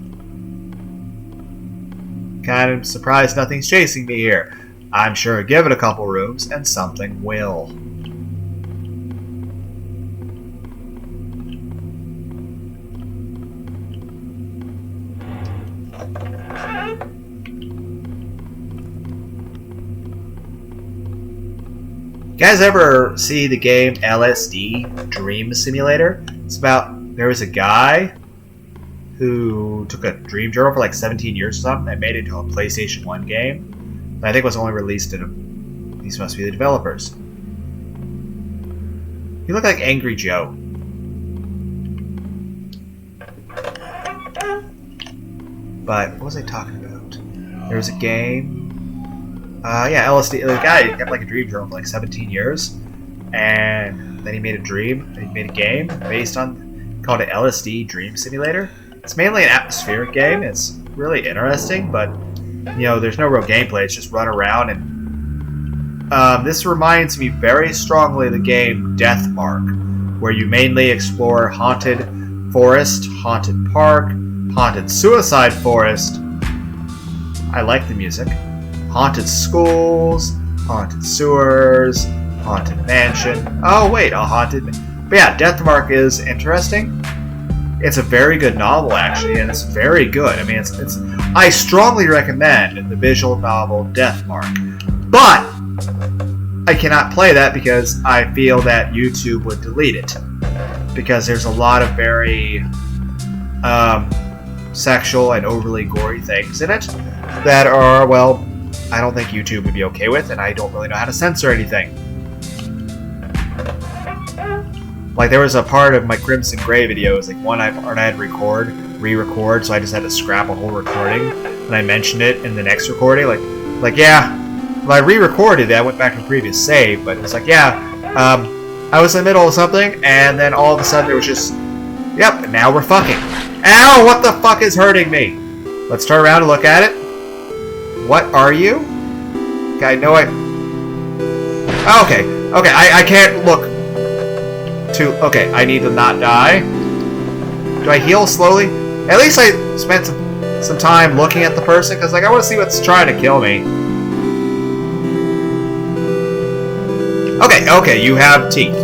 Kind of surprised nothing's chasing me here. I'm sure give it a couple rooms and something will. You guys ever see the game LSD Dream Simulator? It's about, there was a guy who took a dream journal for like 17 years or something and made it into a PlayStation 1 game. And I think it was only released in these must be the developers. You look like Angry Joe. But what was I talking about? There was a game. Yeah, LSD. The guy kept like a dream journal for like 17 years, and then he made a dream. He made a game based on called it LSD Dream Simulator. It's mainly an atmospheric game. It's really interesting, but you know, there's no real gameplay. It's just run around, and this reminds me very strongly of the game Death Mark, where you mainly explore haunted forest, haunted park, haunted suicide forest. I like the music. Haunted schools, haunted sewers, haunted mansion. Oh wait, a haunted. But yeah, Death Mark is interesting. It's a very good novel actually, and it's very good. I mean, it's. I strongly recommend the visual novel Death Mark, but I cannot play that because I feel that YouTube would delete it because there's a lot of very sexual and overly gory things in it that are, well, I don't think YouTube would be okay with, and I don't really know how to censor anything. Like, there was a part of my Crimson Grey videos, like one I had to re-record, so I just had to scrap a whole recording, and I mentioned it in the next recording, like yeah, well, I re-recorded it, I went back to the previous save, but it was like, yeah, I was in the middle of something, and then all of a sudden it was just, yep, now we're fucking. Ow, what the fuck is hurting me? Let's turn around and look at it. What are you? Okay, I know okay, I can't look too... Okay, I need to not die. Do I heal slowly? At least I spent some time looking at the person, because like, I want to see what's trying to kill me. Okay, you have teeth.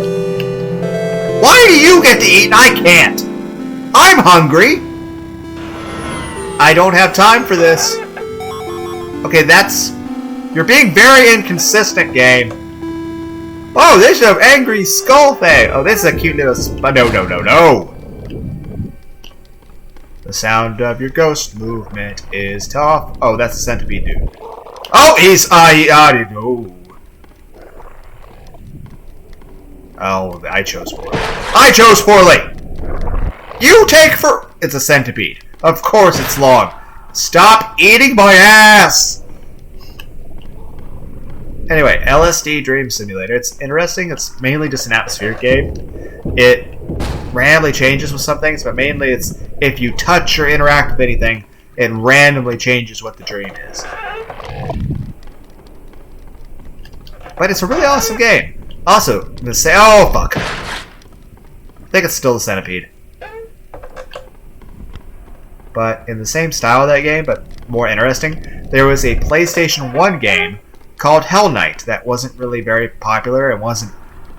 Why do you get to eat and I can't? I'm hungry! I don't have time for this. Okay, that's... You're being very inconsistent, game. Oh, they should have angry skull thing. Oh, this is a cute little... No. The sound of your ghost movement is tough. Oh, that's the centipede dude. Oh, he's... no. Oh, I chose poorly. I chose poorly! You take for... It's a centipede. Of course it's long. Stop eating my ass! Anyway, LSD Dream Simulator. It's interesting. It's mainly just an atmospheric game. It randomly changes with some things, but mainly it's if you touch or interact with anything, it randomly changes what the dream is. But it's a really awesome game. Also, the oh fuck. I think it's still the centipede. But in the same style of that game, but more interesting, there was a PlayStation 1 game called Hell Knight that wasn't really very popular. It wasn't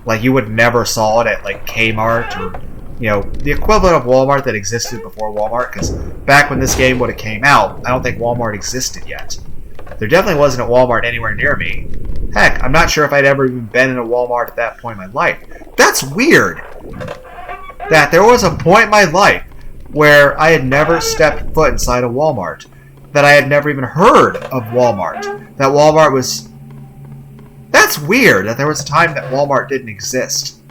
Like, you would never saw it at, like, Kmart or, you know, the equivalent of Walmart that existed before Walmart, because back when this game would have came out, I don't think Walmart existed yet. There definitely wasn't a Walmart anywhere near me. Heck, I'm not sure if I'd ever even been in a Walmart at that point in my life. That's weird! That there was a point in my life where I had never stepped foot inside a Walmart. That I had never even heard of Walmart. That Walmart was... That's weird, that there was a time that Walmart didn't exist.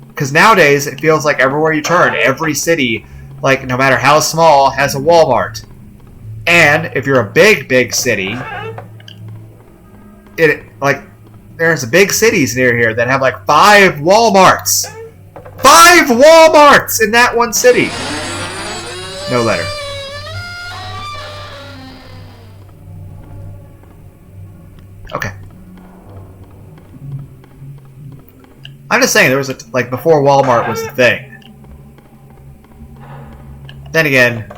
Because nowadays, it feels like everywhere you turn, every city, like, no matter how small, has a Walmart. And, if you're a big, big city, there's big cities near here that have, like, 5 Walmarts! 5 Walmarts in that one city! No letter. Okay. I'm just saying, there was like, before Walmart was the thing. Then again,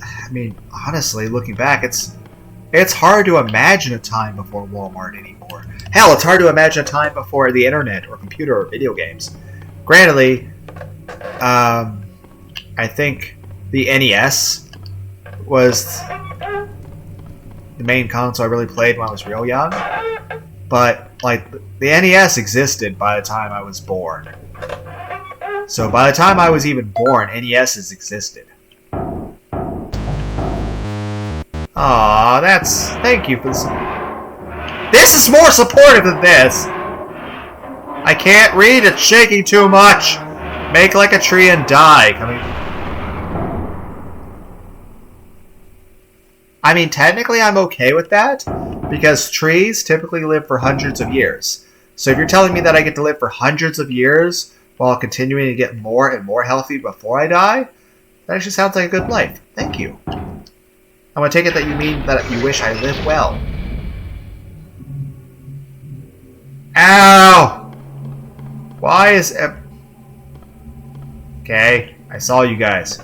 I mean, honestly, looking back, it's hard to imagine a time before Walmart anymore. Hell, it's hard to imagine a time before the internet or computer or video games. Granted, I think the NES was the main console I really played when I was real young. But, like, the NES existed by the time I was born. So by the time I was even born, NESs existed. Aw, thank you for this. This is more supportive than this! I can't read, it's shaking too much! Make like a tree and die. I mean, technically I'm okay with that, because trees typically live for hundreds of years. So if you're telling me that I get to live for hundreds of years while continuing to get more and more healthy before I die, that actually sounds like a good life. Thank you. I'm going to take it that you mean that you wish I live well. Ow! Why is... Okay, I saw you guys.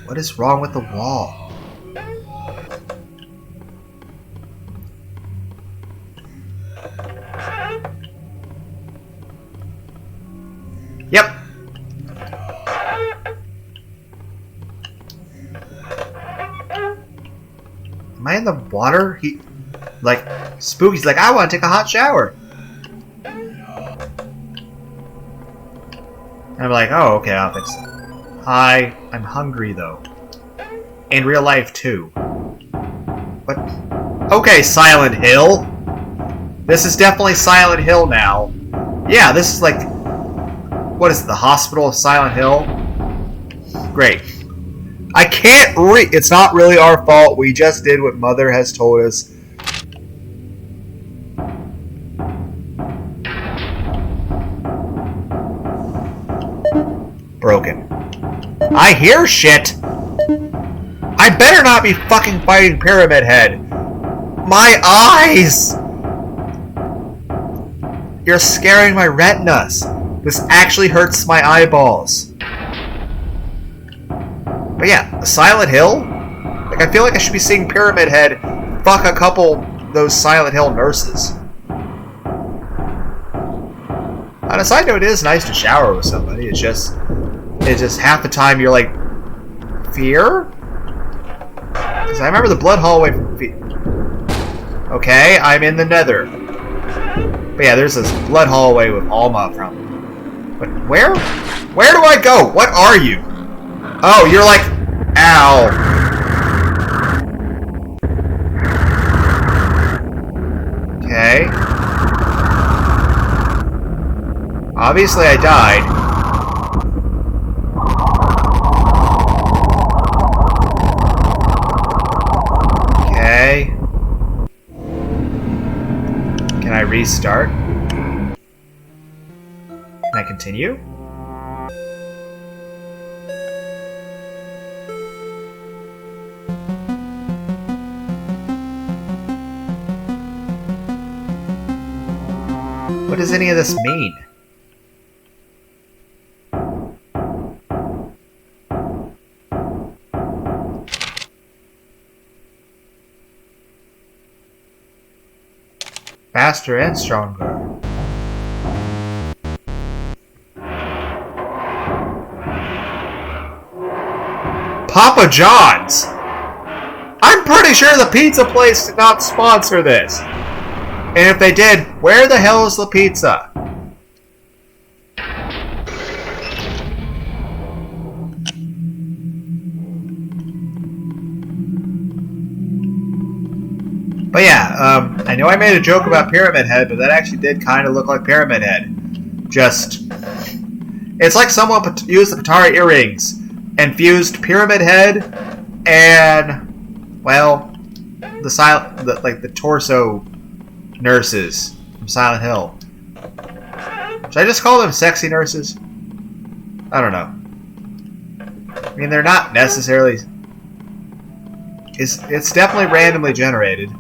What is wrong with the wall? Yep. Am I in the water? Spooky's like, I want to take a hot shower. And I'm like, oh, okay, I'll fix it. Hi, I'm hungry though. In real life too. What? Okay, Silent Hill. This is definitely Silent Hill now. Yeah, this is like... What is it, the Hospital of Silent Hill? Great. I can't read. It's not really our fault. We just did what Mother has told us. Broken. I hear shit! I better not be fucking fighting Pyramid Head! My eyes! You're scaring my retinas! This actually hurts my eyeballs. But yeah, Silent Hill? Like, I feel like I should be seeing Pyramid Head fuck a couple of those Silent Hill nurses. On a side note, it is nice to shower with somebody. It's just half the time you're like, fear? Because I remember the blood hallway from fear. Okay, I'm in the nether. But yeah, there's this blood hallway with Alma from. But where? Where do I go? What are you? Oh, you're like, ow. Okay. Obviously I died. Can I restart? Can I continue? What does any of this mean? Faster and stronger. Papa John's! I'm pretty sure the pizza place did not sponsor this. And if they did, where the hell is the pizza? But yeah, I know I made a joke about Pyramid Head, but that actually did kind of look like Pyramid Head. Just... It's like someone used the Patara earrings and fused Pyramid Head and, well, the torso nurses from Silent Hill. Should I just call them sexy nurses? I don't know. I mean, they're not necessarily... It's definitely randomly generated.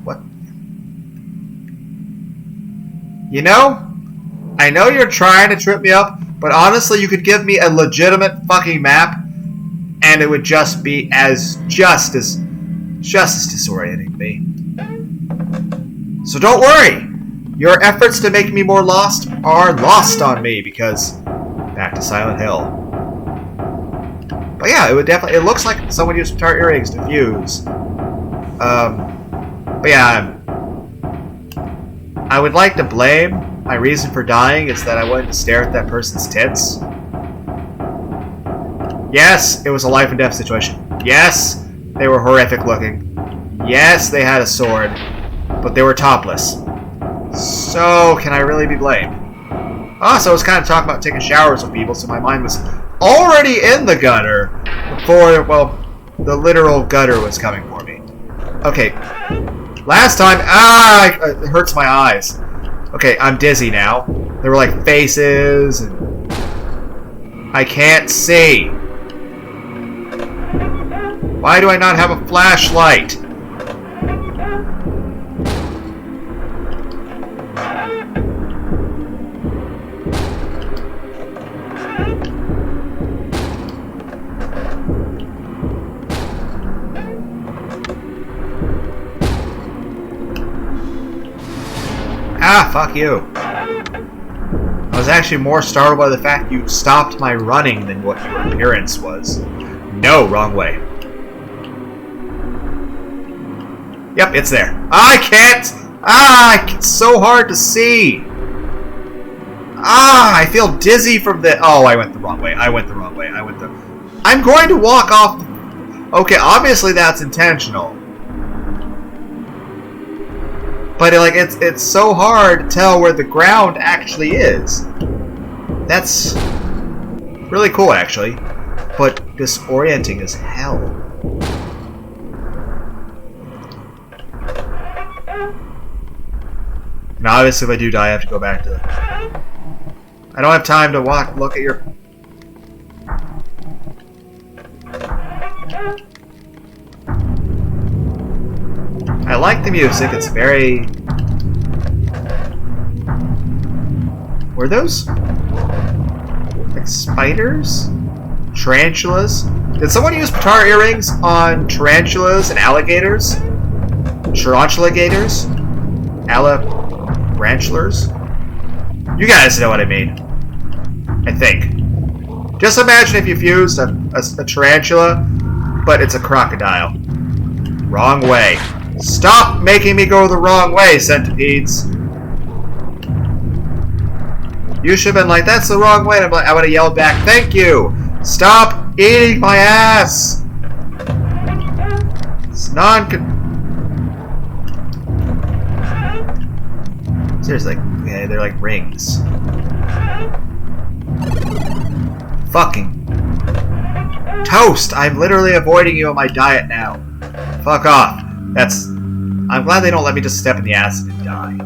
What? You know? I know you're trying to trip me up, but honestly, you could give me a legitimate fucking map, and it would just be just as disorienting me. So don't worry! Your efforts to make me more lost are lost on me, because... Back to Silent Hill. But yeah, it looks like someone used Patara earrings to fuse. But yeah, I would like to blame my reason for dying is that I wanted to stare at that person's tits. Yes, it was a life and death situation. Yes, they were horrific looking. Yes, they had a sword, but they were topless. So, can I really be blamed? So I was kind of talking about taking showers with people, so my mind was already in the gutter before, well, the literal gutter was coming for me. Okay, last time, it hurts my eyes. Okay, I'm dizzy now. There were like faces, and I can't see. Why do I not have a flashlight? Fuck you. I was actually more startled by the fact you stopped my running than what your appearance was. No, wrong way. Yep, it's there. I can't! It's so hard to see! I feel dizzy from the... Oh, I went the wrong way. I'm going to walk off... Okay, obviously that's intentional. But it's so hard to tell where the ground actually is. That's really cool, actually, but disorienting as hell. And obviously, if I do die, I have to go back to. I don't have time to look at your. I like the music, it's very... Were those... like spiders? Tarantulas? Did someone use Patara earrings on tarantulas and alligators? Tarantula-gators? Ranchulars? You guys know what I mean. I think. Just imagine if you fused a tarantula, but it's a crocodile. Wrong way. Stop making me go the wrong way, centipedes. You should have been like, that's the wrong way. And I would have yelled back, thank you. Stop eating my ass. It's seriously, yeah, they're like rings. Fucking toast. I'm literally avoiding you on my diet now. Fuck off. I'm glad they don't let me just step in the acid and die.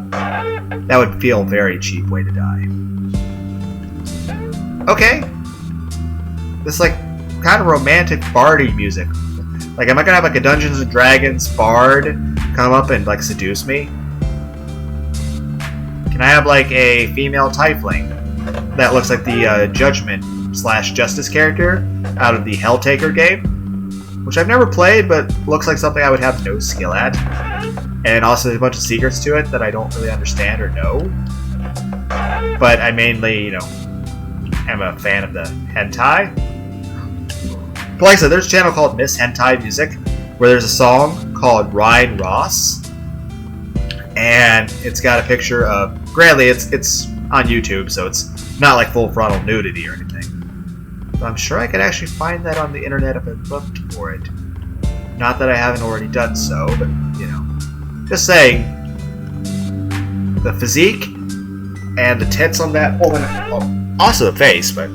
That would feel a very cheap way to die. Okay. This like kind of romantic bardy music. Like, am I gonna have like a Dungeons and Dragons bard come up and like seduce me? Can I have like a female tiefling that looks like the Judgment/Justice character out of the Helltaker game? Which I've never played, but looks like something I would have no skill at. and also there's a bunch of secrets to it that I don't really understand or know. But I mainly, am a fan of the hentai. But like I said, there's a channel called Miss Hentai Music, where there's a song called Ryan Ross, and it's got a picture of. Granted, it's on YouTube, so it's not like full frontal nudity or anything. But I'm sure I could actually find that on the internet if I looked for it. Not that I haven't already done so, but just saying, the physique and the tits on that woman, also the face, but.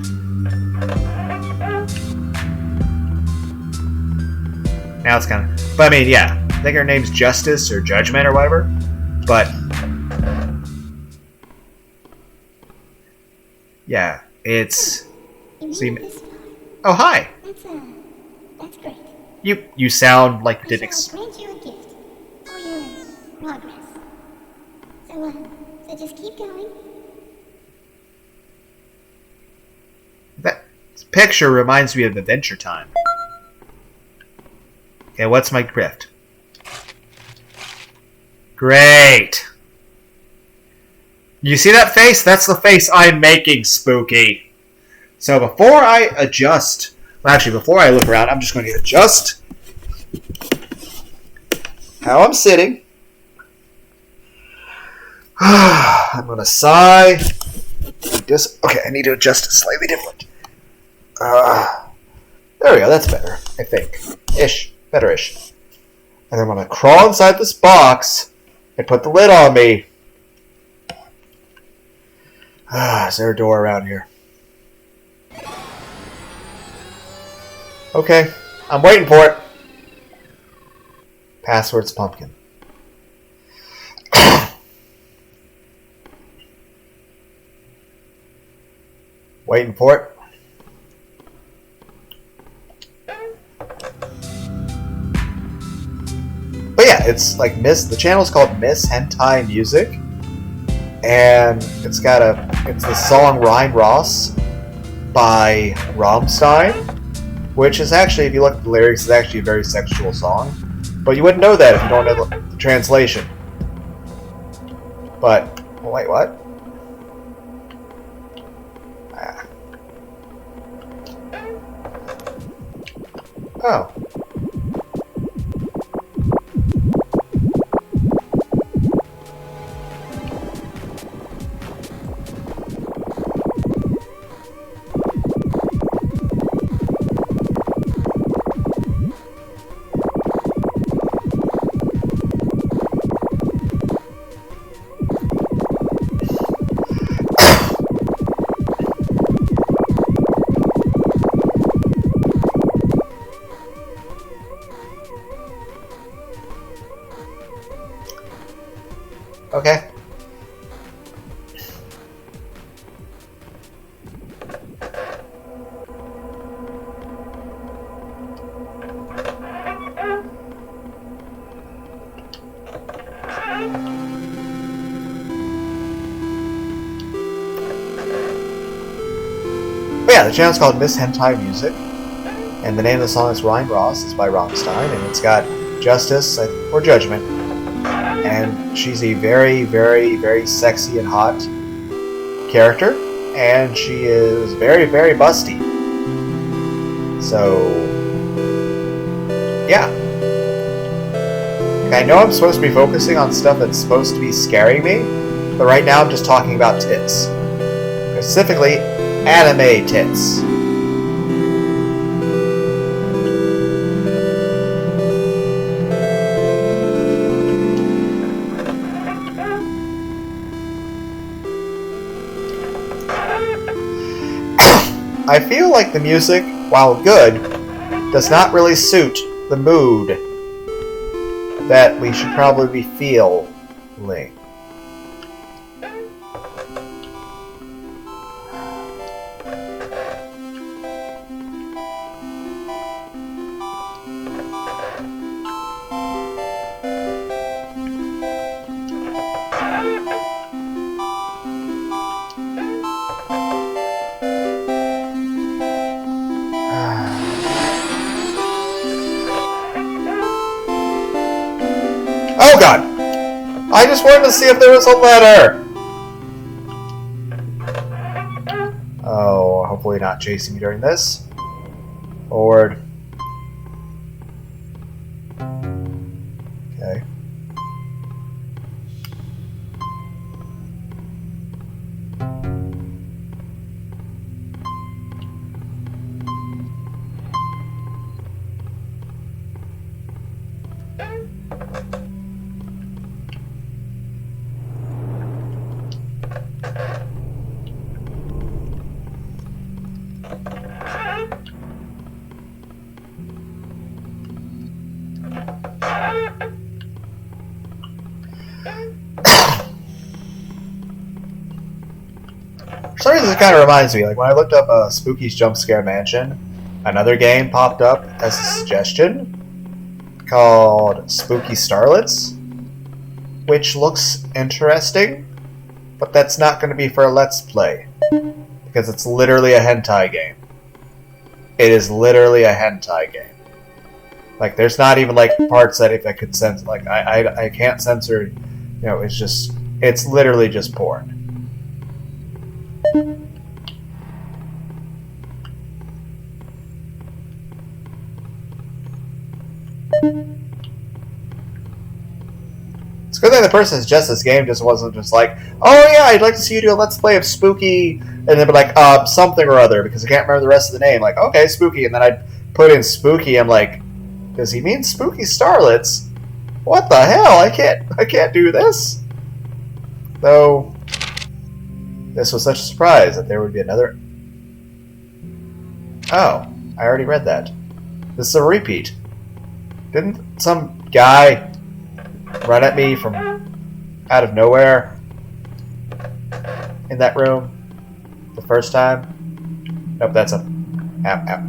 Now it's kind of... But I mean, yeah. I think her name's Justice or Judgment or whatever. But... Yeah, it's... Oh, hi! That's great. You sound like you didn't grant you a gift for your progress. So just keep going. That picture reminds me of Adventure Time. Okay, what's my gift? Great! You see that face? That's the face I'm making, Spooky. So before I adjust... Well, actually, before I look around, I'm just going to adjust how I'm sitting. I'm going to sigh. Okay, I need to adjust it slightly different. There we go, that's better, I think. Better-ish. And I'm going to crawl inside this box and put the lid on me. Is there a door around here? Okay, I'm waiting for it. Password's pumpkin. Waiting for it. But yeah, it's like the channel's called Miss Hentai Music, and it's the song Ryan Ross by Rammstein, which is actually, if you look at the lyrics, it's actually a very sexual song. But you wouldn't know that if you don't know the translation. But, wait, what? Oh. Okay. But yeah, the channel's called Miss Hentai Music, and the name of the song is Ryan Ross. It's by Rammstein, and it's got Justice or Judgment, and she's a very, very, very sexy and hot character, and she is very, very busty. So, yeah. I know I'm supposed to be focusing on stuff that's supposed to be scaring me, but right now I'm just talking about tits. Specifically, anime tits. I feel like the music, while good, does not really suit the mood that we should probably be feeling. Oh god! I just wanted to see if there was a letter! Oh, hopefully not chasing me during this. Forward. Okay. For some reason, it kind of reminds me, like when I looked up Spooky's Jump Scare Mansion, another game popped up as a suggestion called Spooky Starlets, which looks interesting, but that's not going to be for a Let's Play, because it's literally a hentai game. It is literally a hentai game. Like, there's not even, like, parts that if I could censor, like, I can't censor, you know, it's literally just porn. It's good that the person who suggested this game just wasn't just like, oh yeah, I'd like to see you do a Let's Play of Spooky, and then be like, something or other, because I can't remember the rest of the name. Like, okay, Spooky, and then I'd put in Spooky, I'm like, does he mean Spooky Starlets? What the hell? I can't do this. Though, this was such a surprise that there would be another... Oh, I already read that. This is a repeat. Didn't some guy run at me from out of nowhere in that room the first time? Nope, that's a... Ow.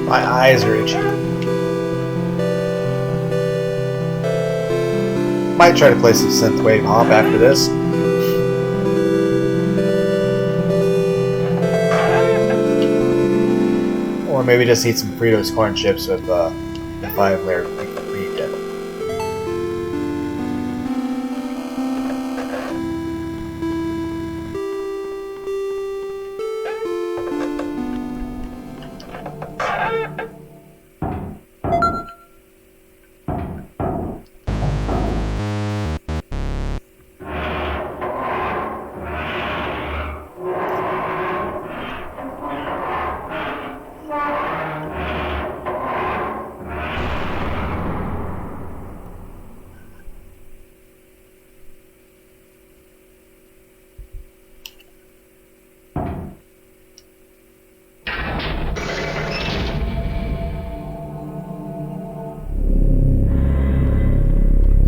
My eyes are itchy. Might try to play some synthwave hop after this. Or maybe just eat some Fritos corn chips with the 5-layer wheat dip.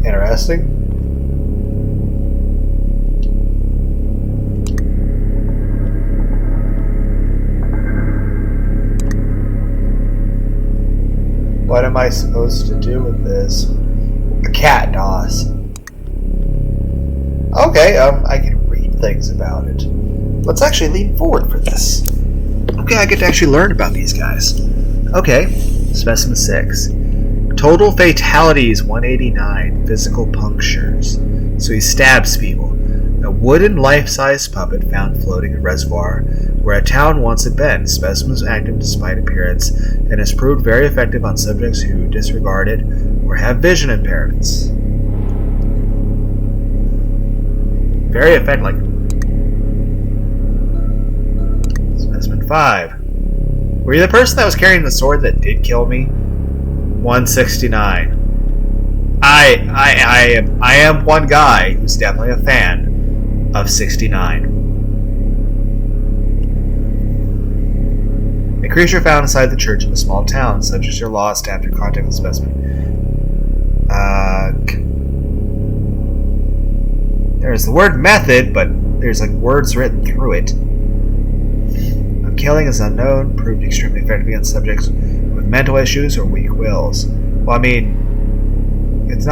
Interesting. What am I supposed to do with this? The cat DOS. Okay, I can read things about it. Let's actually lean forward for this. Okay, I get to actually learn about these guys. Okay, Specimen 6. Total fatalities 189, physical punctures. So he stabs people. A wooden life-size puppet found floating in a reservoir where a town once had been. Specimen was active despite appearance and has proved very effective on subjects who disregard it or have vision impairments. Very effective, like Specimen 5. Were you the person that was carrying the sword that did kill me? 169. I am one guy who's definitely a fan of 69. A creature found inside the church of a small town. Subjects are lost after contact with the specimen. There's the word method, but there's like words written through it. Killing is unknown, proved extremely effective against subjects with mental issues or weak wills. Well, I mean, it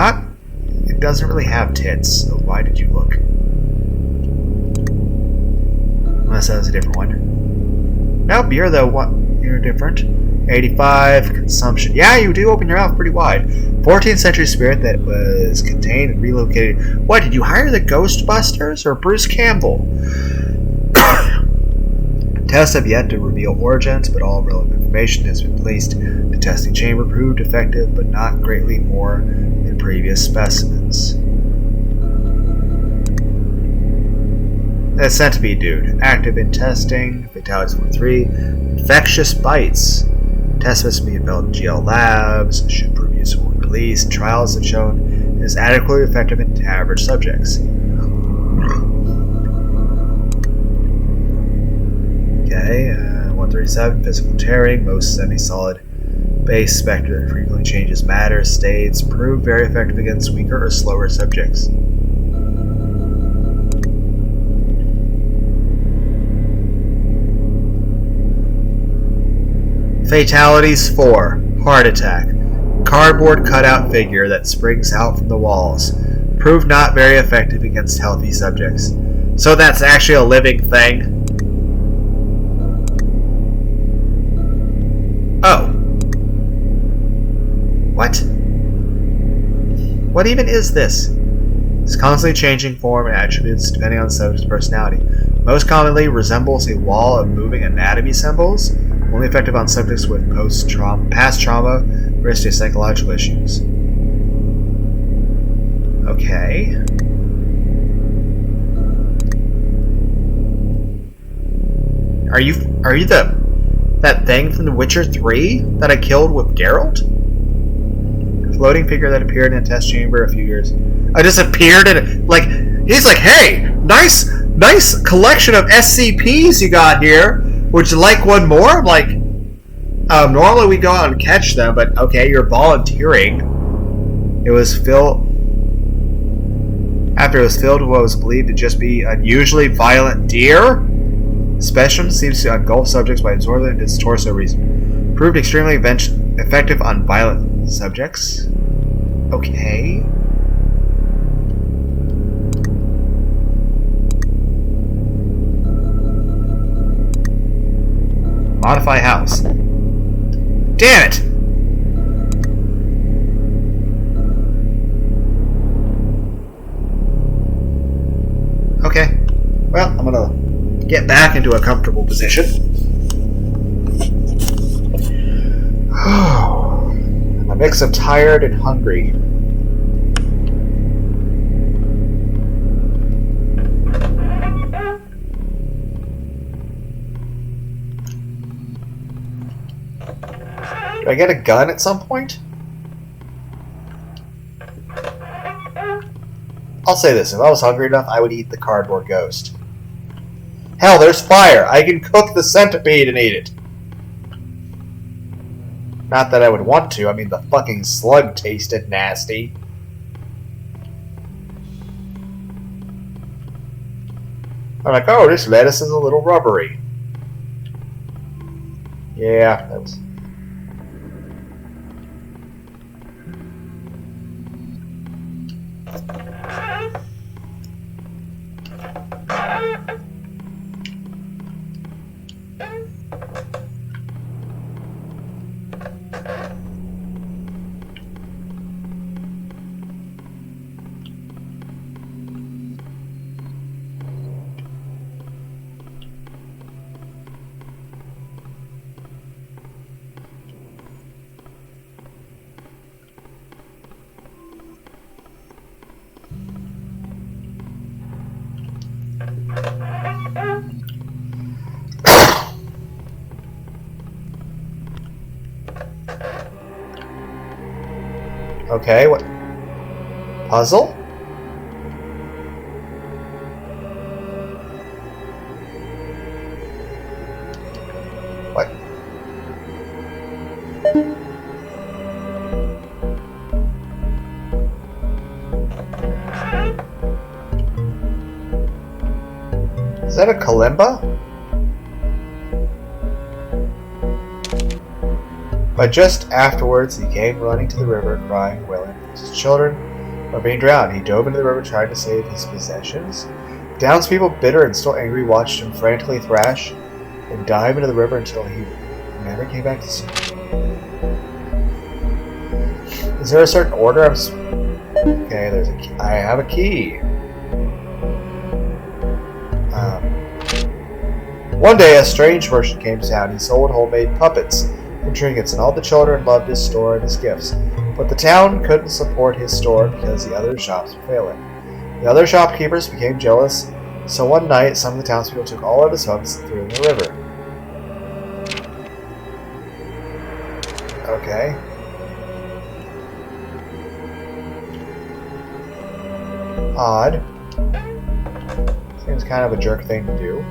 doesn't really have tits, so why did you look? Unless that was a different one. Nope, you're different. 85, consumption. Yeah, you do open your mouth pretty wide. 14th century spirit that was contained and relocated. What, did you hire the Ghostbusters or Bruce Campbell? Tests have yet to reveal origins, but all relevant information has been placed. The testing chamber proved effective, but not greatly more than previous specimens. The centipede dude. Active in testing. Fatalities 1-3. Infectious bites. Test must be developed in GL labs. Should prove useful in police. Trials have shown it is adequately effective in average subjects. Okay, 137. Physical tearing. Most semi-solid base specter. Frequently changes matter states. Prove very effective against weaker or slower subjects. Fatalities 4. Heart attack. Cardboard cutout figure that springs out from the walls. Proved not very effective against healthy subjects. So that's actually a living thing? Oh. What? What even is this? It's constantly changing form and attributes depending on the subject's personality. Most commonly resembles a wall of moving anatomy symbols. Only effective on subjects with past trauma or psychological issues. Okay. Are you that thing from The Witcher 3 that I killed with Geralt? Floating figure that appeared in a test chamber a few years. I just appeared in he's like, hey, nice collection of SCPs you got here. Would you like one more? I'm like, normally we go out and catch them, but okay, you're volunteering. After it was filled with what was believed to just be unusually violent deer. Specimen seems to engulf subjects by absorbing its torso region. Proved extremely effective on violent subjects. Okay. Modify house. Damn it! Okay. Well, I'm gonna get back into a comfortable position. I'm a mix of tired and hungry. Do I get a gun at some point? I'll say this, if I was hungry enough, I would eat the cardboard ghost. Hell, there's fire! I can cook the centipede and eat it! Not that I would want to, I mean the fucking slug tasted nasty. I'm like, oh, this lettuce is a little rubbery. Yeah, that was... Okay, what? Puzzle? What? Is that a kalimba? But just afterwards, he came running to the river, crying, wailing. His children were being drowned. He dove into the river, trying to save his possessions. The townspeople, bitter and still angry, watched him frantically thrash and dive into the river until he never came back to see. Is there a certain order? Okay, there's a key. I have a key. One day, a strange merchant came to town. He sold homemade puppets and trinkets, and all the children loved his store and his gifts. But the town couldn't support his store because the other shops were failing. The other shopkeepers became jealous, so one night some of the townspeople took all of his puppets and threw them in the river. Okay. Odd. Seems kind of a jerk thing to do.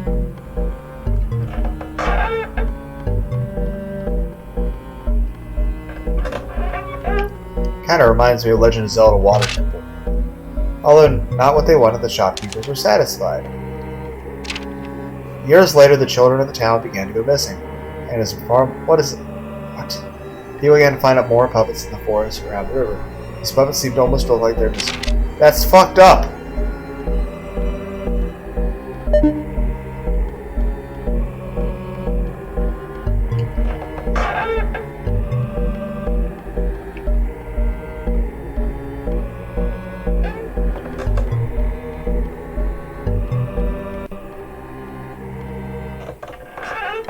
Kind of reminds me of Legend of Zelda Water Temple. Although not what they wanted, the shopkeepers were satisfied. Years later, the children of the town began to go missing. And as People began to find out more puppets in the forest around the river. These puppets seemed to almost look like they're missing. That's fucked up!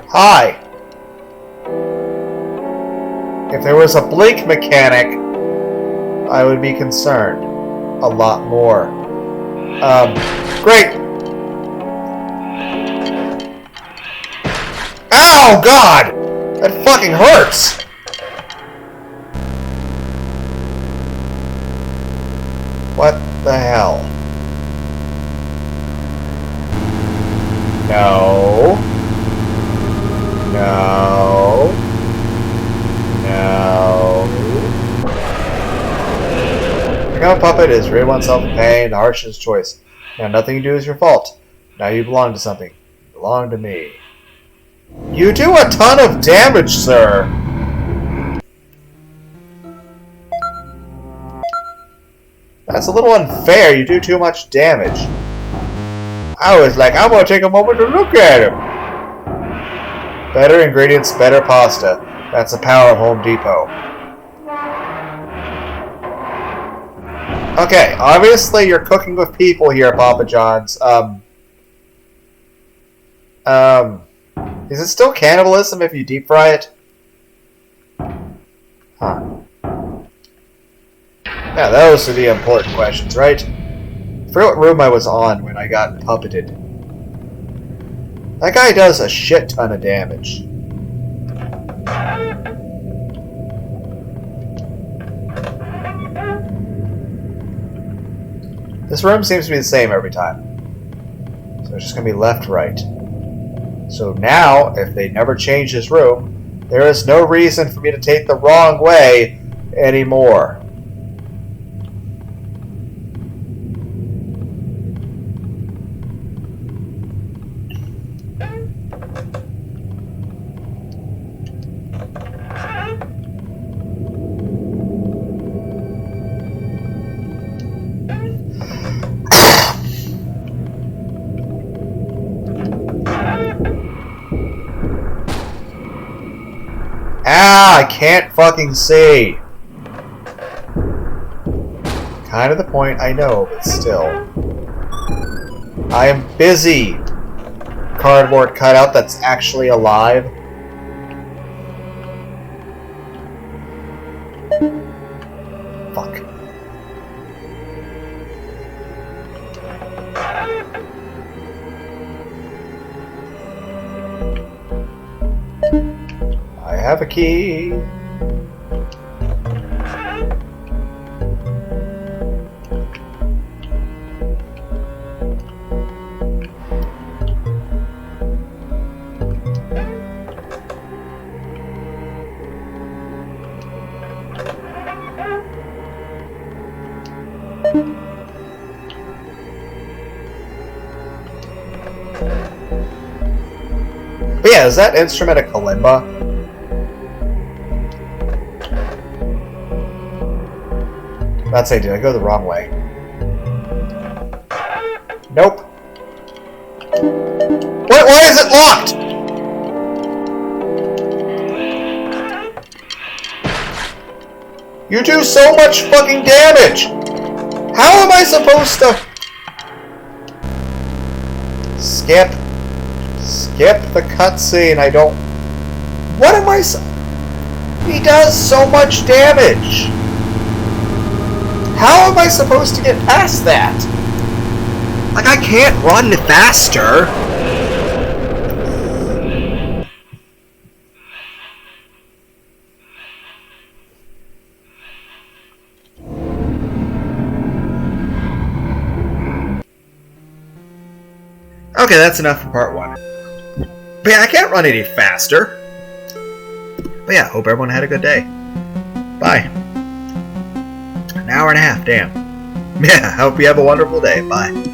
Hi! If there was a blink mechanic, I would be concerned. A lot more. Great! Ow, God! That fucking hurts! What the hell? No. No. No. Become a puppet is rid oneself of pain, the harshest choice. Now nothing you do is your fault. Now you belong to something. You belong to me. You do a ton of damage, sir! That's a little unfair. You do too much damage. I was like, I'm gonna take a moment to look at him. Better ingredients, better pasta. That's the power of Home Depot. Okay, obviously you're cooking with people here, Papa John's. Is it still cannibalism if you deep fry it? Huh. Yeah, those are the important questions, right? I forget what room I was on when I got puppeted. That guy does a shit ton of damage. This room seems to be the same every time. So it's just going to be left, right. So now, if they never change this room, there is no reason for me to take the wrong way anymore. Ah, I can't fucking see. Kind of the point, I know, but still. I am busy. Cardboard cutout that's actually alive. Fuck. I have a key. yeah, is that instrument a kalimba? Let's say, did I go the wrong way? Nope. Why is it locked? You do so much fucking damage! How am I supposed to... Skip the cutscene, I don't... What am I He does so much damage! How am I supposed to get past that? Like, I can't run faster! Okay, that's enough for part 1. But yeah, I can't run any faster. But yeah, hope everyone had a good day. Bye. An hour and a half, damn. Yeah, hope you have a wonderful day. Bye.